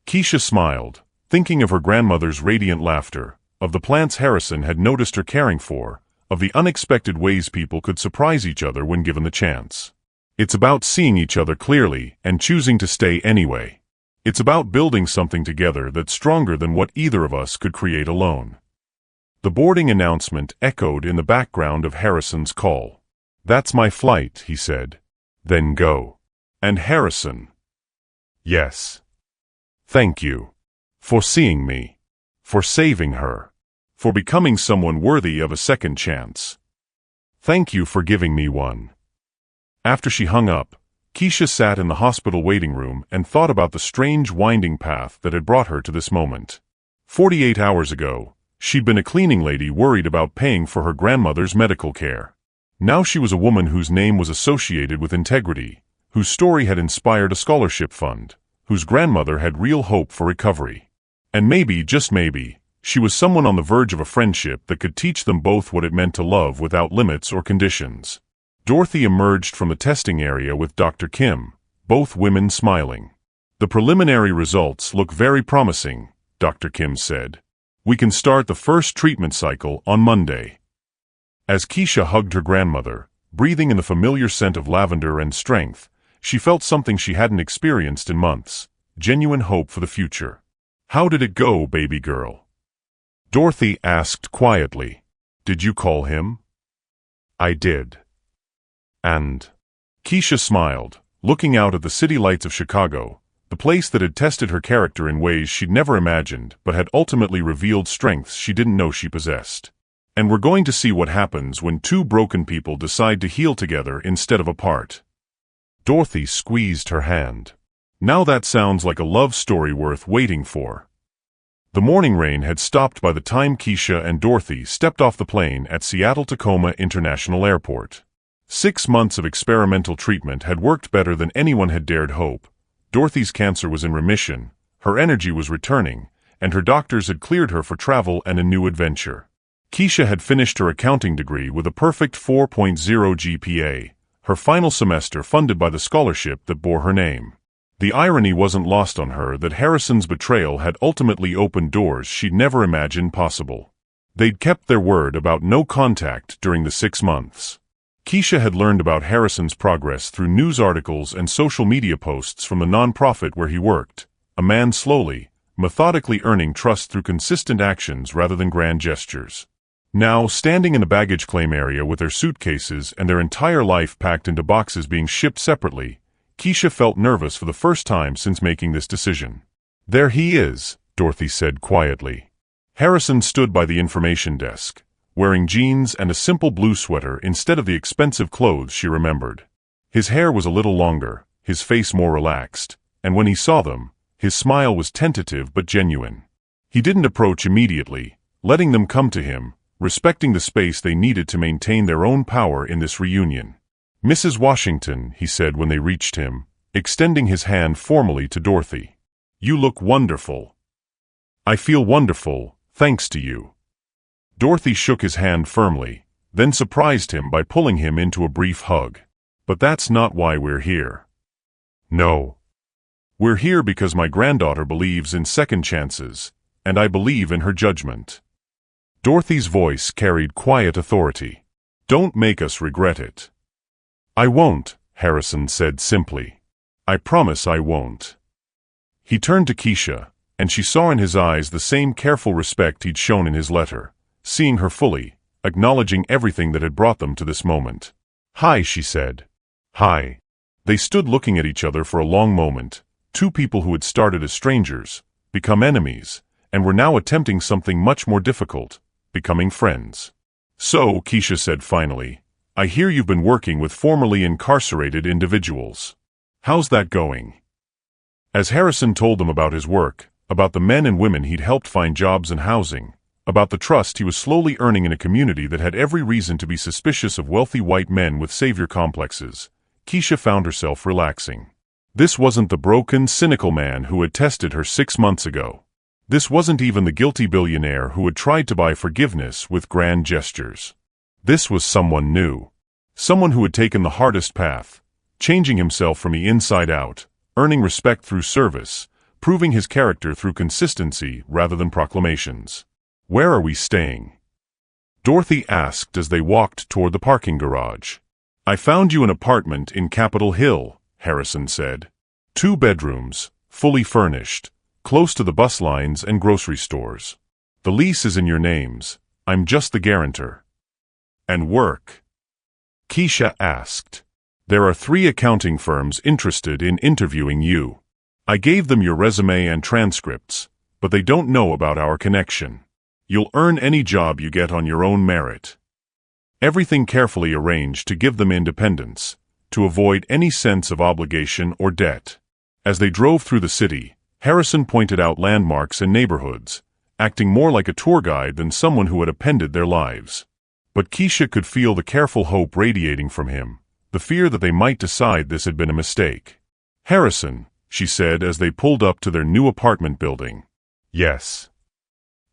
Keisha smiled, thinking of her grandmother's radiant laughter, of the plants Harrison had noticed her caring for, of the unexpected ways people could surprise each other when given the chance. It's about seeing each other clearly and choosing to stay anyway. It's about building something together that's stronger than what either of us could create alone. The boarding announcement echoed in the background of Harrison's call. "That's my flight," he said. "Then go." And Harrison. "Yes. Thank you. For seeing me. For saving her. For becoming someone worthy of a second chance. Thank you for giving me one." After she hung up, Keisha sat in the hospital waiting room and thought about the strange winding path that had brought her to this moment. 48 hours ago, she'd been a cleaning lady worried about paying for her grandmother's medical care. Now she was a woman whose name was associated with integrity, whose story had inspired a scholarship fund, whose grandmother had real hope for recovery. And maybe, just maybe, she was someone on the verge of a friendship that could teach them both what it meant to love without limits or conditions. Dorothy emerged from the testing area with Dr. Kim, both women smiling. "The preliminary results look very promising," Dr. Kim said. "We can start the first treatment cycle on Monday." As Keisha hugged her grandmother, breathing in the familiar scent of lavender and strength, she felt something she hadn't experienced in months, genuine hope for the future. "How did it go, baby girl?" Dorothy asked quietly. "Did you call him?" "I did." "And?" Keisha smiled, looking out at the city lights of Chicago, the place that had tested her character in ways she'd never imagined but had ultimately revealed strengths she didn't know she possessed. "And we're going to see what happens when two broken people decide to heal together instead of apart." Dorothy squeezed her hand. "Now that sounds like a love story worth waiting for." The morning rain had stopped by the time Keisha and Dorothy stepped off the plane at Seattle-Tacoma International Airport. 6 months of experimental treatment had worked better than anyone had dared hope. Dorothy's cancer was in remission, her energy was returning, and her doctors had cleared her for travel and a new adventure. Keisha had finished her accounting degree with a perfect 4.0 GPA, her final semester funded by the scholarship that bore her name. The irony wasn't lost on her that Harrison's betrayal had ultimately opened doors she'd never imagined possible. They'd kept their word about no contact during the 6 months. Keisha had learned about Harrison's progress through news articles and social media posts from the nonprofit where he worked, a man slowly, methodically earning trust through consistent actions rather than grand gestures. Now, standing in the baggage claim area with their suitcases and their entire life packed into boxes being shipped separately, Keisha felt nervous for the first time since making this decision. "There he is," Dorothy said quietly. Harrison stood by the information desk, wearing jeans and a simple blue sweater instead of the expensive clothes she remembered. His hair was a little longer, his face more relaxed, and when he saw them, his smile was tentative but genuine. He didn't approach immediately, letting them come to him, respecting the space they needed to maintain their own power in this reunion. "Mrs. Washington," he said when they reached him, extending his hand formally to Dorothy. "You look wonderful." "I feel wonderful, thanks to you." Dorothy shook his hand firmly, then surprised him by pulling him into a brief hug. "But that's not why we're here." "No. We're here because my granddaughter believes in second chances, and I believe in her judgment." Dorothy's voice carried quiet authority. "Don't make us regret it." "I won't," Harrison said simply. "I promise I won't." He turned to Keisha, and she saw in his eyes the same careful respect he'd shown in his letter, seeing her fully, acknowledging everything that had brought them to this moment. "Hi," she said. "Hi." They stood looking at each other for a long moment, two people who had started as strangers, become enemies, and were now attempting something much more difficult, becoming friends. "So," Keisha said finally, "I hear you've been working with formerly incarcerated individuals. How's that going?" As Harrison told them about his work, about the men and women he'd helped find jobs and housing, about the trust he was slowly earning in a community that had every reason to be suspicious of wealthy white men with savior complexes, Keisha found herself relaxing. This wasn't the broken, cynical man who had tested her 6 months ago. This wasn't even the guilty billionaire who had tried to buy forgiveness with grand gestures. This was someone new. Someone who had taken the hardest path, changing himself from the inside out, earning respect through service, proving his character through consistency rather than proclamations. "Where are we staying?" Dorothy asked as they walked toward the parking garage. "I found you an apartment in Capitol Hill," Harrison said. 2 bedrooms, fully furnished, close to the bus lines and grocery stores. "The lease is in your names. I'm just the guarantor." "And work?" Keisha asked. "There are 3 accounting firms interested in interviewing you. I gave them your resume and transcripts, but they don't know about our connection. You'll earn any job you get on your own merit." Everything carefully arranged to give them independence, to avoid any sense of obligation or debt. As they drove through the city, Harrison pointed out landmarks and neighborhoods, acting more like a tour guide than someone who had appended their lives. But Keisha could feel the careful hope radiating from him, the fear that they might decide this had been a mistake. "Harrison," she said as they pulled up to their new apartment building. "Yes."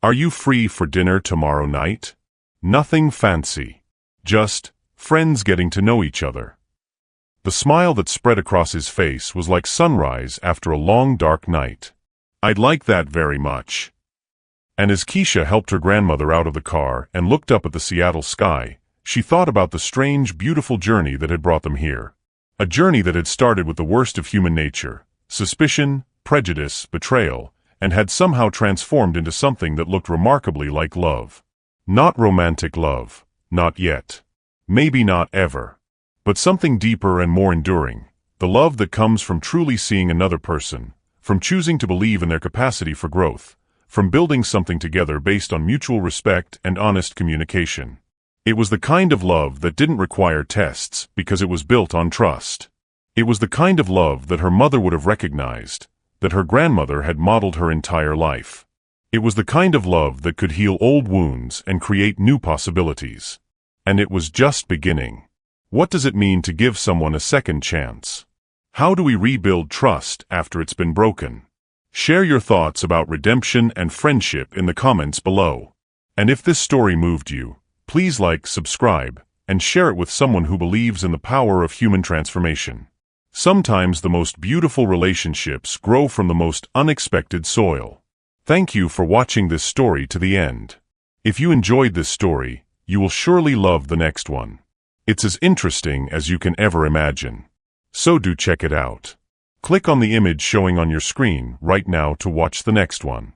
"Are you free for dinner tomorrow night? Nothing fancy. Just friends getting to know each other." The smile that spread across his face was like sunrise after a long dark night. "I'd like that very much." And as Keisha helped her grandmother out of the car and looked up at the Seattle sky, she thought about the strange, beautiful journey that had brought them here. A journey that had started with the worst of human nature, suspicion, prejudice, betrayal, and had somehow transformed into something that looked remarkably like love. Not romantic love, not yet. Maybe not ever. But something deeper and more enduring, the love that comes from truly seeing another person, from choosing to believe in their capacity for growth, from building something together based on mutual respect and honest communication. It was the kind of love that didn't require tests because it was built on trust. It was the kind of love that her mother would have recognized, that her grandmother had modeled her entire life. It was the kind of love that could heal old wounds and create new possibilities. And it was just beginning. What does it mean to give someone a second chance? How do we rebuild trust after it's been broken? Share your thoughts about redemption and friendship in the comments below. And if this story moved you, please like, subscribe, and share it with someone who believes in the power of human transformation. Sometimes the most beautiful relationships grow from the most unexpected soil. Thank you for watching this story to the end. If you enjoyed this story, you will surely love the next one. It's as interesting as you can ever imagine. So do check it out. Click on the image showing on your screen right now to watch the next one.